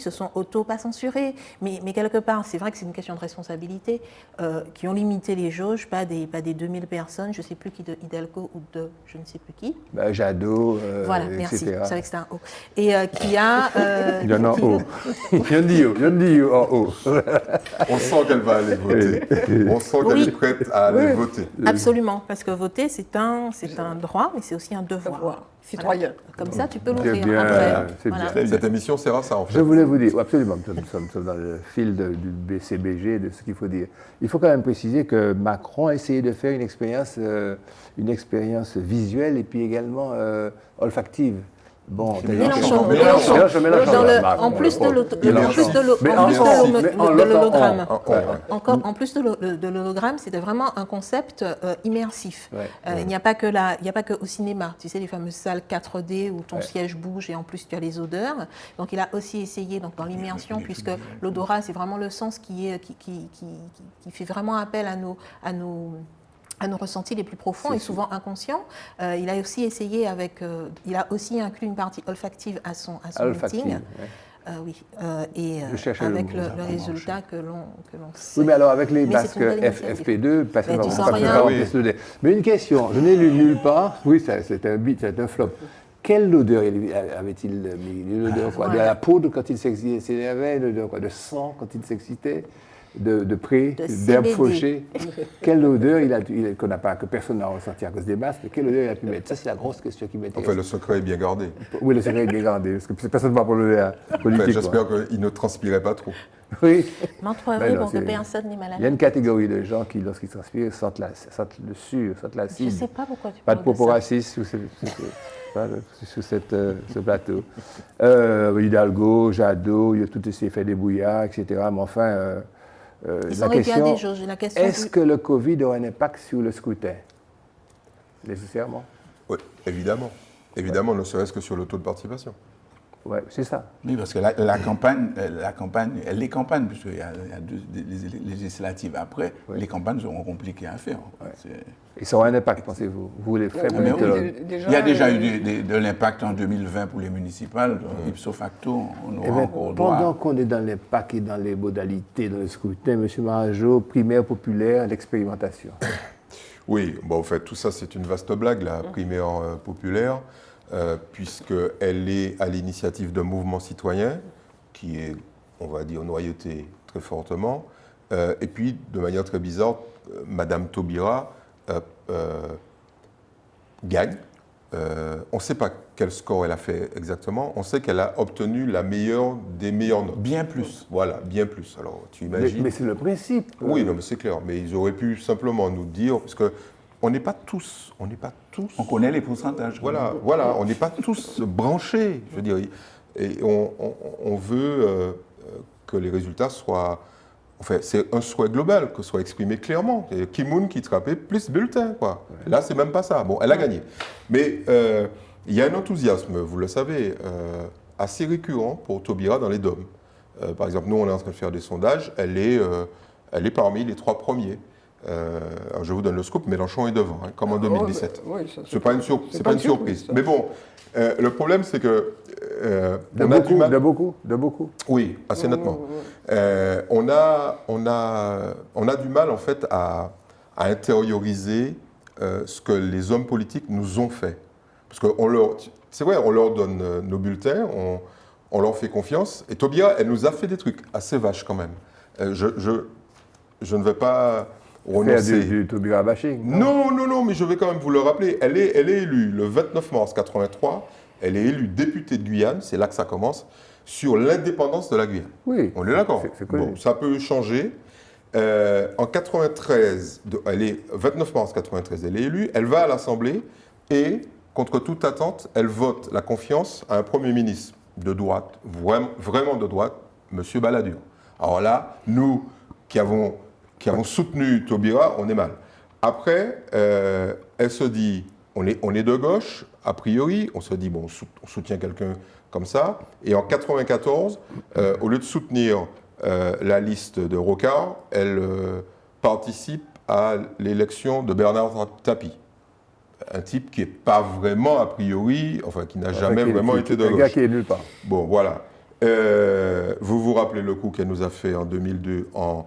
se sont pas censurés. Mais quelque part, c'est vrai que c'est une question de responsabilité, qui ont limité les jauges, pas des 2000 personnes, je ne sais plus qui, de Hidalgo ou de je ne sais plus qui. Jadot, voilà, etc. merci, c'est vrai que c'était un O. Et qui a... il y en a en haut. Je dis en haut. On sent qu'elle va aller voter. On sent qu'elle est prête à aller voter. Absolument, parce que voter, c'est un droit, mais c'est aussi un devoir. Citoyen. Comme ça, tu peux l'ouvrir C'est après. bien. Cette émission sert à ça, en fait. Je voulais vous dire, absolument, nous sommes dans le fil du BCBG, de ce qu'il faut dire. Il faut quand même préciser que Macron a essayé de faire une expérience visuelle et puis également olfactive. Bon, Mélenchon. En plus de l'hologramme. En plus de l'hologramme, c'était vraiment un concept immersif. Il n'y a pas que au cinéma. Tu sais, les fameuses salles 4D où ton siège bouge et en plus tu as les odeurs. Donc il a aussi essayé dans l'immersion, puisque l'odorat, c'est vraiment le sens qui fait vraiment appel à nos ressentis les plus profonds et souvent inconscients. Il a aussi essayé il a aussi inclus une partie olfactive à son meeting. Et avec le résultat que l'on sait. Oui, mais alors avec les masques FFP2, parce que mais une question, je n'ai lu nulle part. Oui, c'est un flop. Quelle odeur avait-il mis? Une odeur de la poudre quand il s'énervait, une odeur de sang quand il s'excitait, de pré, d'herbe fauchée. Quelle odeur que personne n'a ressenti à cause des masques, quelle odeur il a pu mettre? Ça, c'est la grosse question qui m'intéresse. Enfin, le secret est bien gardé. Oui, le secret est bien gardé, parce que personne ne va pour l'odeur politique. J'espère qu'il ne transpirait pas trop. Oui. M'entrevrez pour que personne n'ait mal à la Il y a une catégorie de gens qui, lorsqu'ils transpirent, sentent le sueur, sentent l'acide. Je ne sais pas pourquoi tu pas parles de propos racistes sur ce plateau. Hidalgo, Jadot, il y a tout essayé fait des bouillards, etc. Mais enfin, la question, est-ce que le Covid aura un impact sur le scrutin? Nécessairement. Oui, évidemment. Évidemment, ne serait-ce que sur le taux de participation. Oui, c'est ça. Oui, parce que la campagne, les campagnes, puisqu'il y a des législatives après, les campagnes seront compliquées à faire. Et ça aura un impact, pensez-vous? Vous les faites il y a déjà eu de l'impact en 2020 pour les municipales, ipso facto, on aura encore droit. Pendant qu'on est dans l'impact et dans les modalités, dans le scrutin, M. Marajo, primaire populaire, l'expérimentation. Oui, bon, en fait, tout ça, c'est une vaste blague, la primaire populaire. Puisqu'elle est à l'initiative d'un mouvement citoyen qui est, on va dire, noyauté très fortement. Et puis, de manière très bizarre, Madame Taubira gagne. On ne sait pas quel score elle a fait exactement. On sait qu'elle a obtenu la meilleure des meilleures notes. Bien plus. Voilà, bien plus. Alors, tu imagines. Mais c'est le principe. Oui, non, mais c'est clair. Mais ils auraient pu simplement nous dire, parce que on n'est pas tous. On connaît les pourcentages. Voilà, on n'est pas tous branchés. Je veux dire, et on veut que les résultats soient. Enfin, c'est un souhait global, que ce soit exprimé clairement. C'est Kimoun qui trappait plus bulletins, quoi. Ouais. Là, c'est même pas ça. Bon, elle a gagné. Mais il y a un enthousiasme, vous le savez, assez récurrent pour Taubira dans les DOM. Par exemple, nous, on est en train de faire des sondages. Elle est parmi les 3 premiers. Alors je vous donne le scoop, Mélenchon est devant, comme en 2017. C'est pas une surprise. Mais bon, le problème, c'est que de beaucoup. Oui, assez nettement. On a du mal en fait à intérioriser ce que les hommes politiques nous ont fait, parce que c'est vrai, on leur donne nos bulletins, on leur fait confiance. Et Taubira, elle nous a fait des trucs assez vaches quand même. Je ne vais pas renoncer. Faire du Taubira bashing. Non, mais je vais quand même vous le rappeler. Elle est élue le 29 mars 83. Elle est élue députée de Guyane, c'est là que ça commence, sur l'indépendance de la Guyane. Oui. On est d'accord. Bon, ça peut changer. En 93, 29 mars 93, elle est élue. Elle va à l'Assemblée et, contre toute attente, elle vote la confiance à un Premier ministre de droite, vraiment de droite, M. Balladur. Alors là, nous qui avons soutenu Taubira, on est mal. Après, elle se dit, on est de gauche, a priori, on se dit, bon, on soutient quelqu'un comme ça. Et en 1994, au lieu de soutenir la liste de Rocard, elle participe à l'élection de Bernard Tapie. Un type qui n'est pas vraiment, a priori, enfin, qui n'a jamais vraiment été de gauche. Un gars qui est nulle part. Bon, voilà. Vous vous rappelez le coup qu'elle nous a fait en 2002 en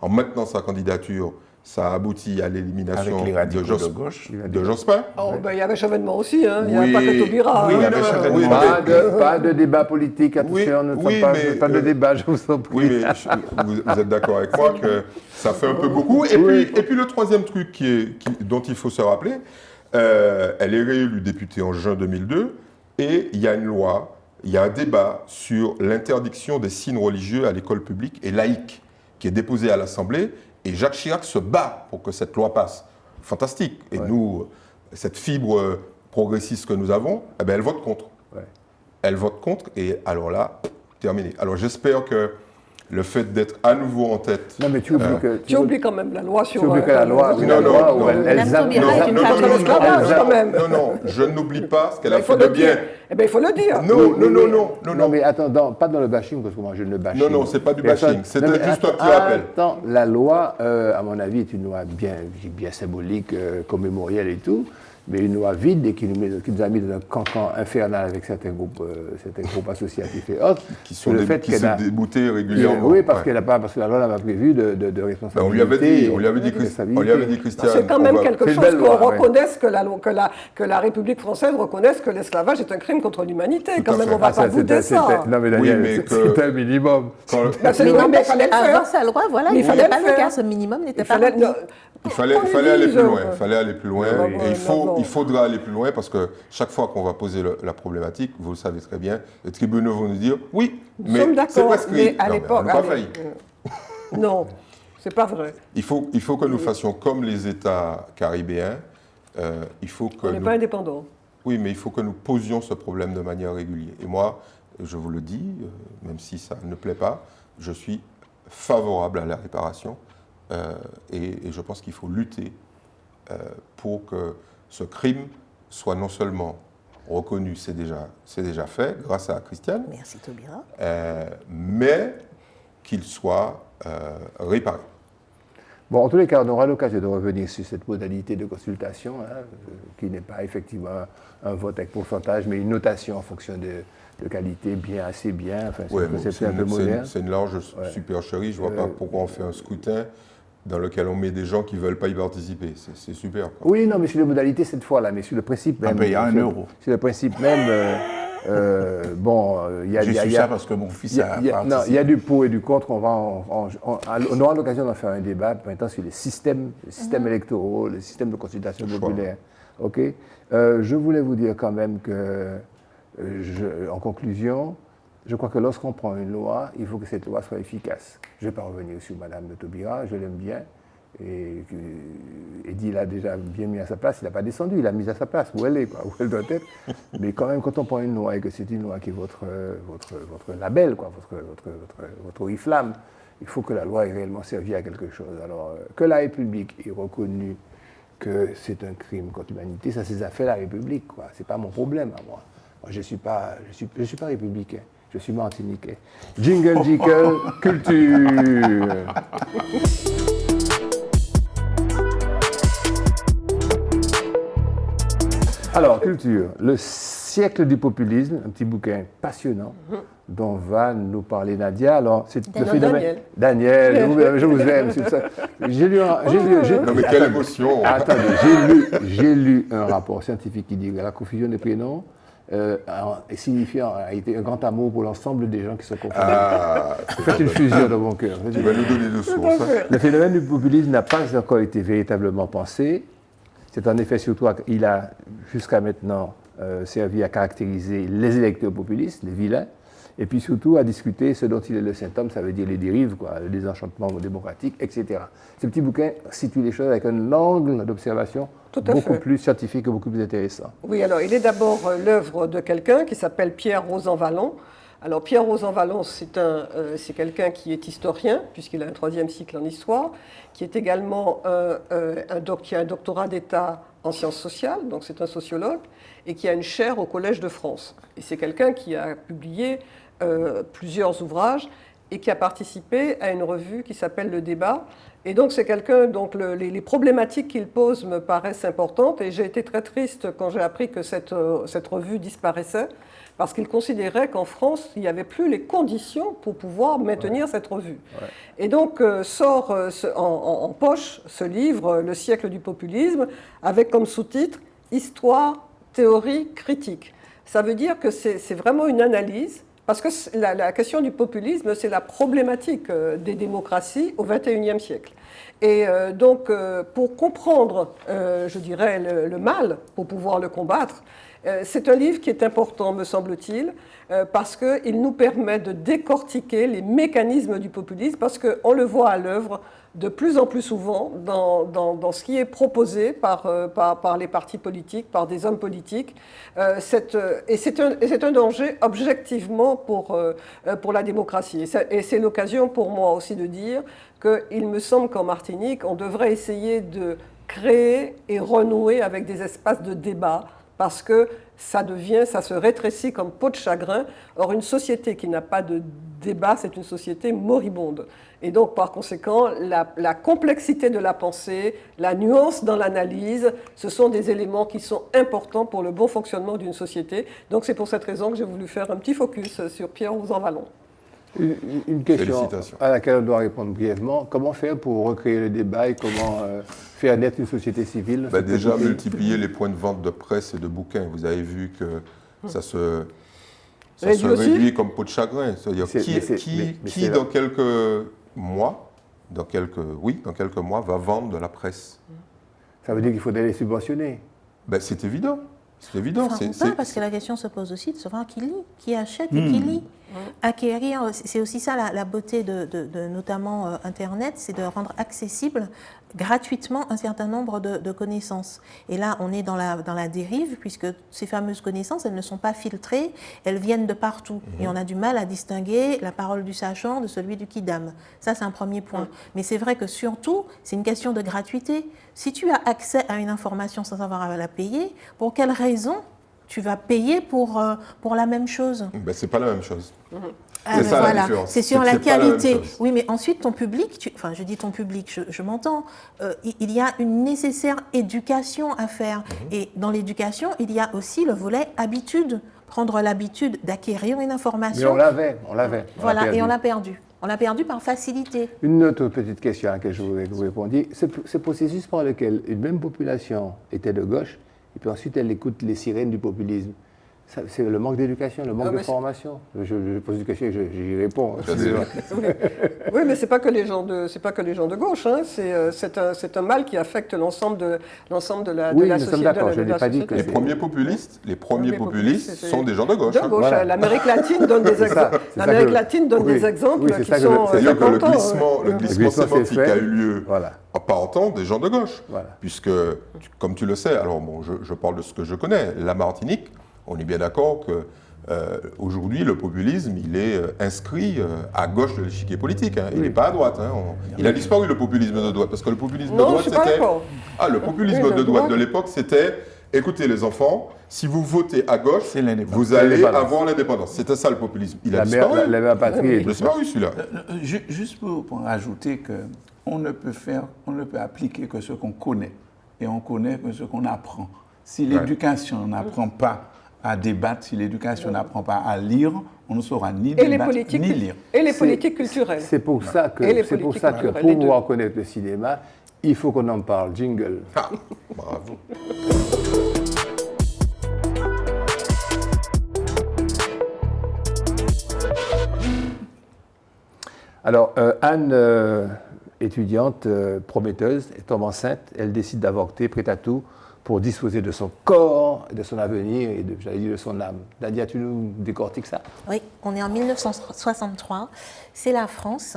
maintenant sa candidature. Ça a abouti à l'élimination de Jospin. Oh, ben, il y avait Chevènement aussi, hein. Il n'y avait pas que Taubira. Oui, hein. il y avait Chevènement. Pas de débat politique, attention, pas de débat, je vous en prie. Oui, mais vous êtes d'accord avec moi que ça fait un peu beaucoup. Et puis le troisième truc dont il faut se rappeler, elle est réélue députée en juin 2002 et il y a une loi, il y a un débat sur l'interdiction des signes religieux à l'école publique et laïque qui est déposé à l'Assemblée. Et Jacques Chirac se bat pour que cette loi passe. Fantastique. Et nous, cette fibre progressiste que nous avons, eh bien, elle vote contre. Ouais. Elle vote contre et alors là, terminé. Alors j'espère que le fait d'être à nouveau en tête... Non, mais tu oublies que... Tu oublies quand même la loi sur... Tu oublies que la loi... Non, je n'oublie pas ce qu'elle a fait de bien. Eh bien, il faut le dire. Non. Mais attends, pas dans le bashing, parce que moi, je ne bashing. Non, c'est pas du bashing. C'était juste un petit rappel. Attends, la loi, à mon avis, est une loi bien symbolique, commémorielle et tout, mais une loi vide et qui nous a mis dans un cancan infernal avec certains groupes associatifs et autres. Qui se déboutés régulièrement. Oui, parce que la loi n'avait pas prévu de responsabilité. On lui avait dit, Christian. C'est quand même quelque chose qu'on reconnaisse, que la République française reconnaisse que l'esclavage est un crime contre l'humanité. Quand même, on ne va pas bouder ça. Non, mais Daniel, c'est un minimum. Mais il fallait le faire. Avant sa loi, voilà, il ne fallait pas le cas. Ce minimum n'était pas rempli. Il fallait aller plus loin. Et il faudra aller plus loin parce que chaque fois qu'on va poser la problématique, vous le savez très bien, les tribunaux vont nous dire oui, mais c'est prescrit. Mais à l'époque, non, c'est pas vrai. Il faut que nous fassions comme les États caribéens. On n'est pas indépendants. Oui, mais il faut que nous posions ce problème de manière régulière. Et moi, je vous le dis, même si ça ne plaît pas, je suis favorable à la réparation. Et je pense qu'il faut lutter pour que ce crime soit non seulement reconnu, c'est déjà fait grâce à Christiane. Merci Taubira. Mais qu'il soit réparé. Bon, en tous les cas, on aura l'occasion de revenir sur cette modalité de consultation, qui n'est pas effectivement un vote avec pourcentage, mais une notation en fonction de qualité, bien, assez bien. Enfin, c'est un peu moderne. C'est une large supercherie. Je ne vois pas pourquoi on fait un scrutin dans lequel on met des gens qui ne veulent pas y participer. C'est super. Quoi. Oui, non, mais sur les modalités cette fois-là, mais sur le principe même. Il y a 1 euro. Sur le principe même, il y a... J'ai su ça parce que mon fils a participé. Non, il y a du pour et du contre. On aura l'occasion d'en faire un débat maintenant sur les systèmes électoraux, les systèmes de consultation populaire. OK. Je voulais vous dire quand même que, en conclusion, je crois que lorsqu'on prend une loi, il faut que cette loi soit efficace. Je ne vais pas revenir sur Mme de Taubira, je l'aime bien. Et Eddy l'a déjà bien mis à sa place, il n'a pas descendu, il l'a mis à sa place, où elle est, où elle doit être. Mais quand même, quand on prend une loi et que c'est une loi qui est votre label, votre oriflamme, il faut que la loi ait réellement servi à quelque chose. Alors, que la République ait reconnu que c'est un crime contre l'humanité, ça c'est affaire la République, quoi. C'est pas mon problème à moi. Moi, je suis pas républicain. Je suis martiniquais. Jingle, culture. Alors, culture, le siècle du populisme, un petit bouquin passionnant dont va nous parler Nadia. Alors, c'est le phénomène. Daniel, je vous aime. J'ai lu non, mais quelle émotion. Attendez, j'ai lu un rapport scientifique qui dit que la confusion des prénoms signifiant a été un grand amour pour l'ensemble des gens qui se confondent. Faites une fusion dans mon cœur. Tu vas nous donner des sources. Le phénomène du populisme n'a pas encore été véritablement pensé. C'est en effet surtout qu'il a jusqu'à maintenant servi à caractériser les électeurs populistes, les vilains, et puis surtout à discuter ce dont il est le symptôme, ça veut dire les dérives, le désenchantement démocratique, etc. Ce petit bouquin situe les choses avec un angle d'observation beaucoup plus scientifique et beaucoup plus intéressant. Oui, alors il est d'abord l'œuvre de quelqu'un qui s'appelle Pierre Rosan Vallon, Alors Pierre Rosanvallon, c'est quelqu'un qui est historien, puisqu'il a un 3e cycle en histoire, qui est également qui a un doctorat d'État en sciences sociales, donc c'est un sociologue, et qui a une chaire au Collège de France. Et c'est quelqu'un qui a publié plusieurs ouvrages et qui a participé à une revue qui s'appelle Le Débat. Et donc c'est quelqu'un, donc les problématiques qu'il pose me paraissent importantes, et j'ai été très triste quand j'ai appris que cette revue disparaissait, parce qu'il considérait qu'en France, il n'y avait plus les conditions pour pouvoir maintenir cette revue. Ouais. Et donc sort en poche ce livre, Le siècle du populisme, avec comme sous-titre « Histoire, théorie, critique ». Ça veut dire que c'est vraiment une analyse, parce que la question du populisme, c'est la problématique des démocraties au XXIe siècle. Et donc, pour comprendre, je dirais, le mal, pour pouvoir le combattre, c'est un livre qui est important, me semble-t-il, parce qu'il nous permet de décortiquer les mécanismes du populisme, parce qu'on le voit à l'œuvre de plus en plus souvent dans ce qui est proposé par les partis politiques, par des hommes politiques. Et c'est un danger objectivement pour la démocratie. Et c'est l'occasion pour moi aussi de dire qu'il me semble qu'en Martinique, on devrait essayer de créer et renouer avec des espaces de débat, parce que ça se rétrécit comme peau de chagrin. Or, une société qui n'a pas de débat, c'est une société moribonde. Et donc, par conséquent, la complexité de la pensée, la nuance dans l'analyse, ce sont des éléments qui sont importants pour le bon fonctionnement d'une société. Donc, c'est pour cette raison que j'ai voulu faire un petit focus sur Pierre Rosanvallon. Une question à laquelle on doit répondre brièvement. Comment faire pour recréer le débat et comment faire naître une société civile? Déjà, multiplier les points de vente de presse et de bouquins. Vous avez vu que ça se réduit comme peau de chagrin. C'est-à-dire qui dans quelques mois, dans quelques mois, va vendre de la presse? Ça veut dire qu'il faudrait les subventionner. C'est évident. C'est évident. Enfin, parce que la question se pose aussi de savoir qui lit, qui achète et qui lit. Acquérir, c'est aussi ça la beauté de notamment Internet, c'est de rendre accessible gratuitement un certain nombre de connaissances. Et là, on est dans la dérive, puisque ces fameuses connaissances, elles ne sont pas filtrées, elles viennent de partout. Et on a du mal à distinguer la parole du sachant de celui du quidam. Ça, c'est un premier point. Mais c'est vrai que surtout, c'est une question de gratuité. Si tu as accès à une information sans avoir à la payer, pour quelle raison tu vas payer pour la même chose? C'est pas la même chose. C'est ça la différence. C'est sur la qualité. Oui, mais ensuite, ton public, je dis ton public, je m'entends, il y a une nécessaire éducation à faire. Et dans l'éducation, il y a aussi le volet habitude. Prendre l'habitude d'acquérir une information. Mais on l'avait. Voilà, et on l'a perdu. On l'a perdu par facilité. Une autre petite question à laquelle je voudrais que vous répondiez. Ce processus par lequel une même population était de gauche, et puis ensuite elle écoute les sirènes du populisme. C'est le manque d'éducation, le manque de formation. Je pose une question et j'y réponds. Oui, mais c'est pas que les gens de gauche. Hein. C'est un mal qui affecte l'ensemble de la société. Oui, nous sommes d'accord. Je n'ai pas dit que les premiers populistes sont des gens de gauche. De gauche. Voilà. L'Amérique latine donne des exemples. L'Amérique latine donne des exemples qui sont. C'est-à-dire que le glissement sémantique a eu lieu en partant des gens de gauche, puisque, comme tu le sais, alors bon, je parle de ce que je connais, la Martinique. On est bien d'accord qu'aujourd'hui, le populisme, il est inscrit à gauche de l'échiquier politique. Hein. Il n'est pas à droite. Hein. Il a disparu, le populisme de droite. Parce que le populisme de droite, c'était... le populisme de droite de l'époque, c'était... Écoutez, les enfants, si vous votez à gauche, vous allez avoir l'indépendance. C'était ça, le populisme. Il a disparu. La mère patrie. Il a disparu, celui-là. Juste pour rajouter qu'on ne peut appliquer que ce qu'on connaît. Et on connaît que ce qu'on apprend. Si l'éducation n'apprend pas à débattre, si l'éducation n'apprend pas à lire, on ne saura ni débattre ni lire. Et les politiques culturelles. C'est pour ça que pour pouvoir connaître le cinéma, il faut qu'on en parle. Jingle. Bravo. Alors, Anne, étudiante prometteuse, tombe enceinte, elle décide d'avorter, prête à tout, pour disposer de son corps, de son avenir et de son âme. Nadia, tu nous décortiques ça? Oui, on est en 1963, c'est la France.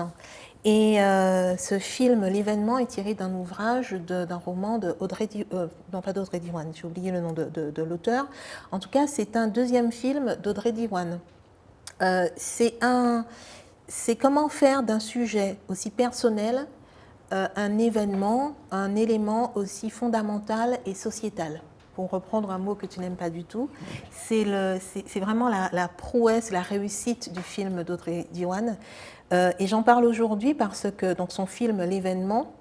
Et ce film, L'événement, est tiré d'un ouvrage, d'un roman de non pas d'Audrey Diwan, j'ai oublié le nom de l'auteur. En tout cas, c'est un deuxième film d'Audrey Diwan. C'est comment faire d'un sujet aussi personnel un événement, un élément aussi fondamental et sociétal. Pour reprendre un mot que tu n'aimes pas du tout, c'est vraiment la prouesse, la réussite du film d'Audrey Diwan. Et j'en parle aujourd'hui parce que dans son film L'événement,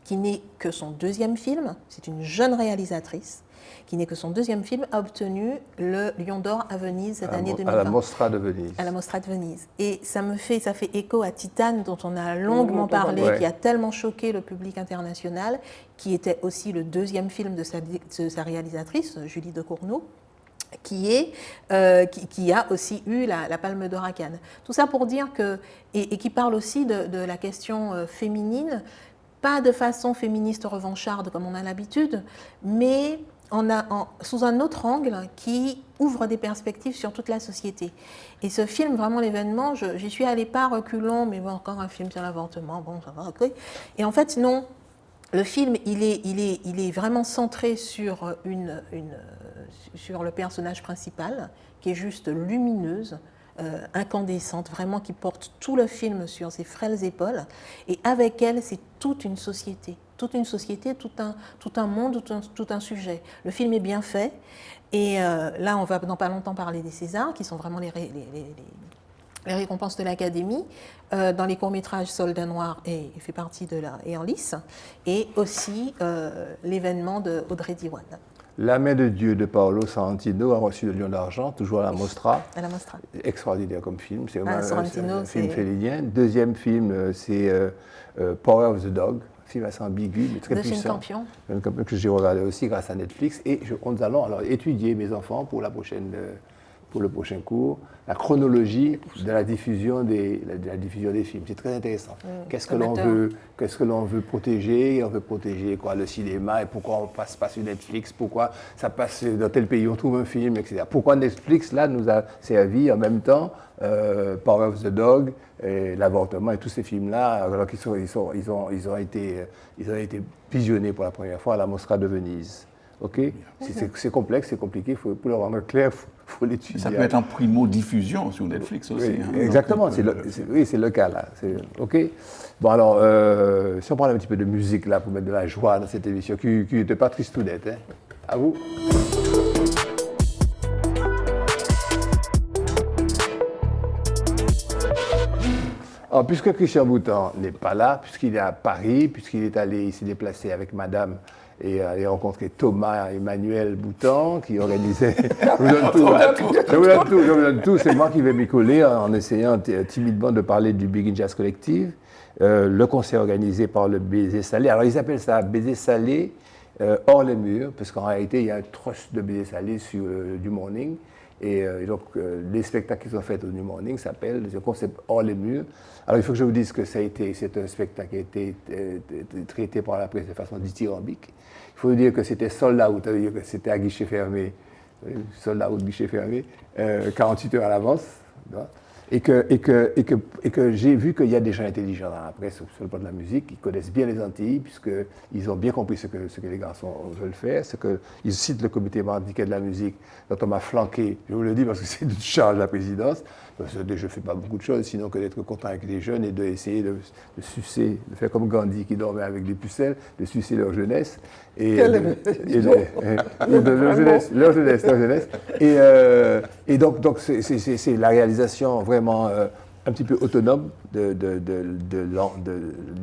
qui n'est que son deuxième film, c'est une jeune réalisatrice, qui n'est que son deuxième film, a obtenu le Lion d'Or à Venise cette année 2020. À la Mostra de Venise. À la Mostra de Venise. Et ça fait écho à Titane, dont on a longuement parlé, qui a tellement choqué le public international, qui était aussi le deuxième film de sa réalisatrice, Julie Decournau, qui a aussi eu la Palme d'Or à Cannes. Tout ça pour dire que, et qui parle aussi de la question féminine, pas de façon féministe revancharde comme on a l'habitude, mais sous un autre angle qui ouvre des perspectives sur toute la société. Et ce film, vraiment L'événement, j'y suis allée pas reculons, mais bon, encore un film sur l'avortement, bon, ça va, ok. Et en fait, non, le film, il est vraiment centré sur le personnage principal, qui est juste lumineuse, incandescente, vraiment qui porte tout le film sur ses frêles épaules. Et avec elle, c'est toute une société, tout un monde, tout un sujet. Le film est bien fait. Et là, on va dans pas longtemps parler des Césars, qui sont vraiment les récompenses de l'Académie. Dans les courts-métrages, Soldat Noir fait partie et en lice. Et aussi L'événement d'Audrey Diwan. La main de Dieu de Paolo Sorrentino a reçu le Lion d'Argent, toujours à la Mostra. À la Mostra. Extraordinaire comme film. C'est un film félinien. Deuxième film, c'est Power of the Dog, un film assez ambigu, mais très puissant. Campion. Un campion que j'ai regardé aussi grâce à Netflix. Et nous allons alors étudier, mes enfants, pour le prochain cours, la chronologie de la diffusion des films. C'est très intéressant. Qu'est-ce que l'on veut protéger? On veut protéger quoi, le cinéma, et pourquoi on passe pas sur Netflix? Pourquoi ça passe dans tel pays, on trouve un film, etc. Pourquoi Netflix, là, nous a servi en même temps Power of the Dog, et l'avortement, et tous ces films-là, alors qu'ils ont été visionnés pour la première fois à la Mostra de Venise. Okay. C'est complexe, c'est compliqué, pour le rendre clair, il faut l'étudier. Ça peut être en primo-diffusion sur Netflix aussi. Oui, exactement, c'est le cas là. OK. Bon alors, si on parle un petit peu de musique là, pour mettre de la joie dans cette émission, qui n'était pas tristounette, hein. À vous. Alors, puisque Christian Boutan n'est pas là, puisqu'il est à Paris, il s'est déplacé avec madame et aller rencontrer Thomas Emmanuel Boutan qui organisait. Je vous donne tout. C'est moi qui vais m'y coller en essayant timidement de parler du Big in Jazz Collective. Le concert organisé par le Baiser Salé. Alors ils appellent ça Baiser Salé hors les murs, parce qu'en réalité il y a un trust de Baiser Salé sur du morning. Et donc les spectacles qui sont faits au New Morning s'appellent le concept hors les murs. Alors il faut que je vous dise que c'est un spectacle qui a été traité par la presse de façon dithyrambique. Il faut dire que c'était sold out, c'est-à-dire que c'était à guichet fermé, sold out, guichet fermé, 48 heures à l'avance. Et que j'ai vu qu'il y a des gens intelligents dans la presse sur le plan de la musique, qui connaissent bien les Antilles, puisqu'ils ont bien compris ce que les garçons veulent faire, ils citent le comité martiniquais de la musique, dont on m'a flanqué, je vous le dis parce que c'est une charge de la présidence, parce que je ne fais pas beaucoup de choses, sinon que d'être content avec les jeunes et d'essayer de sucer, de faire comme Gandhi qui dormait avec des pucelles, de sucer leur jeunesse. Leur jeunesse. Et donc c'est la réalisation vraiment un petit peu autonome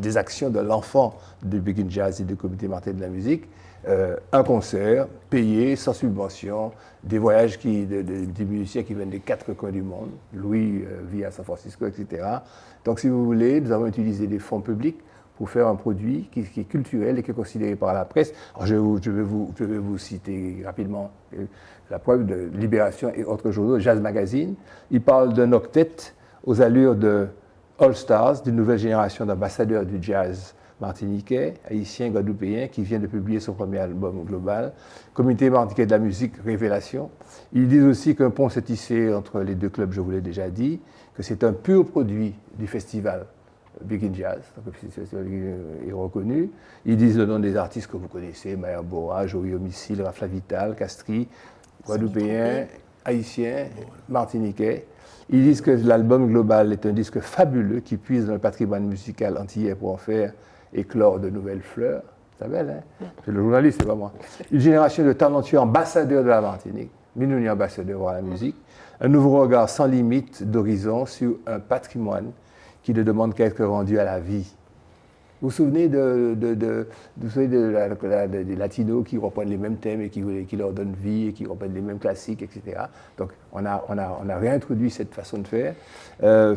des actions de l'enfant du Big in Jazz et du comité martin de la musique. Un concert payé, sans subvention, des voyages des musiciens qui viennent des 4 coins du monde, Louis vit à San Francisco, etc. Donc si vous voulez, nous avons utilisé des fonds publics pour faire un produit qui est culturel et qui est considéré par la presse. Alors je vais vous citer rapidement la preuve de Libération et autres journaux, Jazz Magazine. Il parle d'un octet aux allures de All Stars, d'une nouvelle génération d'ambassadeurs du jazz martiniquais, haïtien, guadeloupéen, qui vient de publier son premier album global. Comité martiniquais de la musique, Révélation. Ils disent aussi qu'un pont s'est tissé entre les deux clubs, je vous l'ai déjà dit, que c'est un pur produit du festival Big in Jazz, donc le festival est reconnu. Ils disent le nom des artistes que vous connaissez, Maya Bora, Joey Homicile, Rafla Vital, Castri, guadeloupéen, haïtien, martiniquais. Ils disent que l'album global est un disque fabuleux qui puise dans le patrimoine musical antillais pour en faire éclore de nouvelles fleurs. C'est belle, hein? C'est le journaliste, c'est pas moi. Une génération de talentueux ambassadeurs de la Martinique, Minouni ambassadeurs pour la musique. Un nouveau regard sans limite d'horizon sur un patrimoine qui ne demande qu'à être rendu à la vie. Vous vous souvenez des latinos qui reprennent les mêmes thèmes et qui leur donnent vie et qui reprennent les mêmes classiques, etc. Donc on a réintroduit cette façon de faire,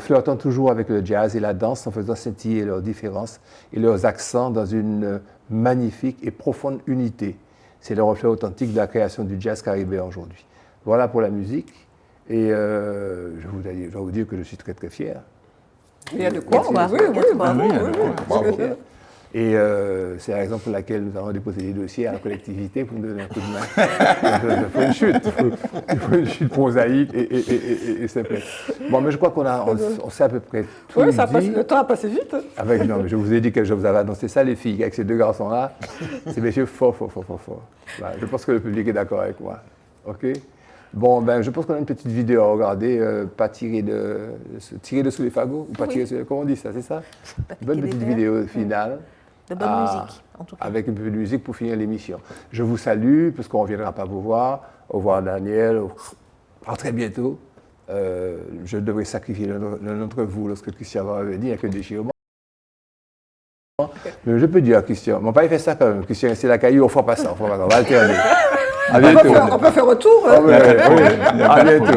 flirtant toujours avec le jazz et la danse en faisant scintiller leurs différences et leurs accents dans une magnifique et profonde unité. C'est le reflet authentique de la création du jazz caribéen aujourd'hui. Voilà pour la musique et je dois vous dire que je suis très très fier. Il y a de quoi, oui, bravo. Bravo. Et c'est la raison pour laquelle nous avons déposé des dossiers à la collectivité pour nous donner un coup de main. Il faut une chute, il faut une chute prosaïque et simple. Bon, mais je crois on sait à peu près tout Oui, dit. le temps a passé vite. Non, mais je vous ai dit que je vous avais annoncé ça, les filles, avec ces deux garçons-là. C'est messieurs fort. Voilà, je pense que le public est d'accord avec moi. OK? Bon, ben, je pense qu'on a une petite vidéo à regarder, pas tirer dessous les fagots, ou pas tirer sur les... Comment on dit ça, c'est ça? Une bonne petite vidéo finale. De bonne musique, en tout cas. Avec un peu de musique pour finir l'émission. Je vous salue, parce qu'on ne reviendra pas vous voir. Au revoir Daniel, à très bientôt. Je devrais sacrifier l'un d'entre vous lorsque Christian va revenir, il n'y a que des déchirement. Mais je peux dire à Christian, mon père il fait ça quand même. Christian, c'est la caillou, on ne fera pas ça, on va alterner. À bientôt. On peut faire un tour. Ah, oui,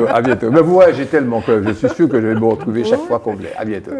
à bientôt. Mais vous voyagez tellement que je suis sûr que je vais me retrouver chaque fois complet. À bientôt.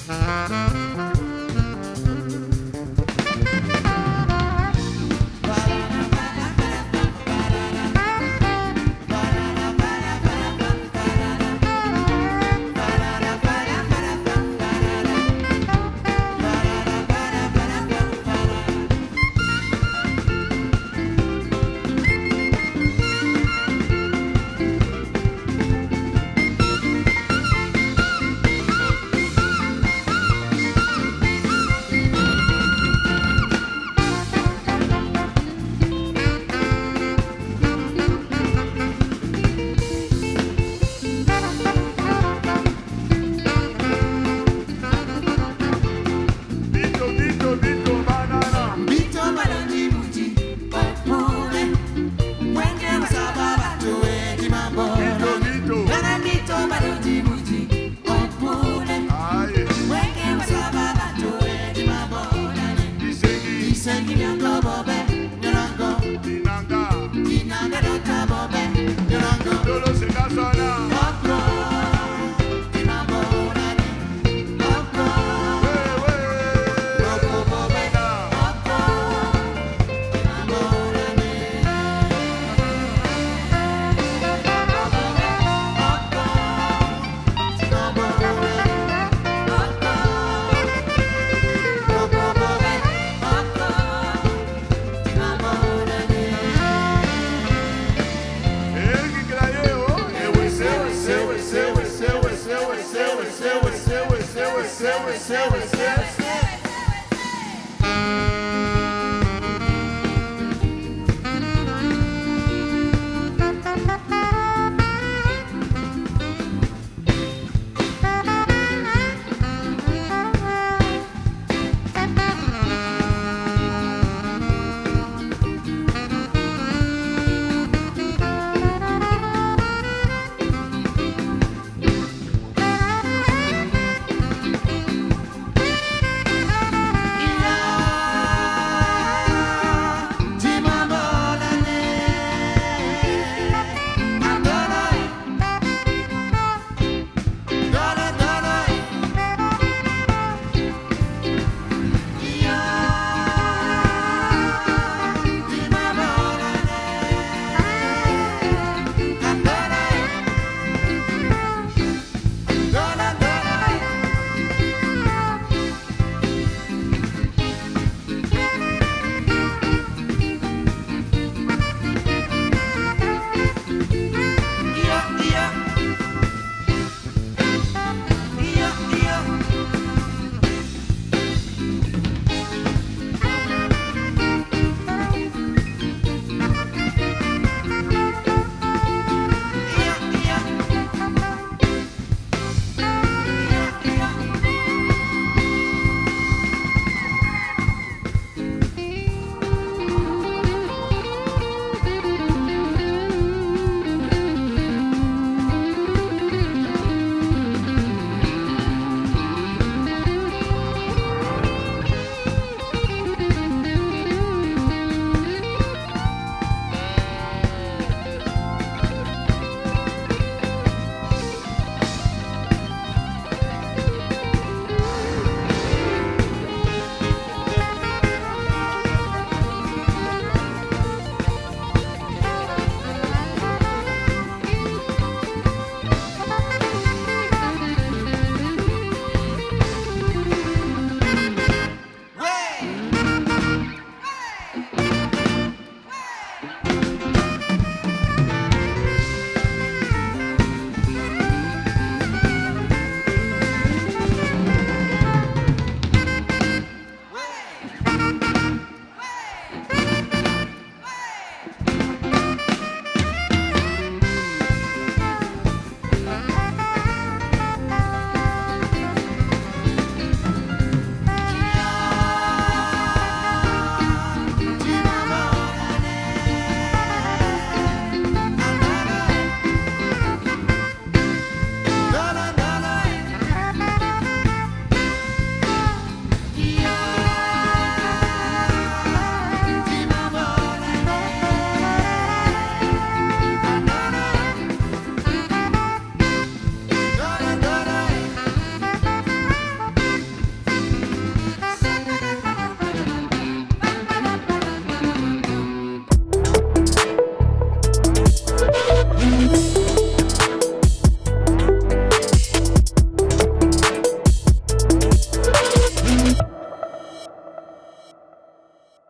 Merci.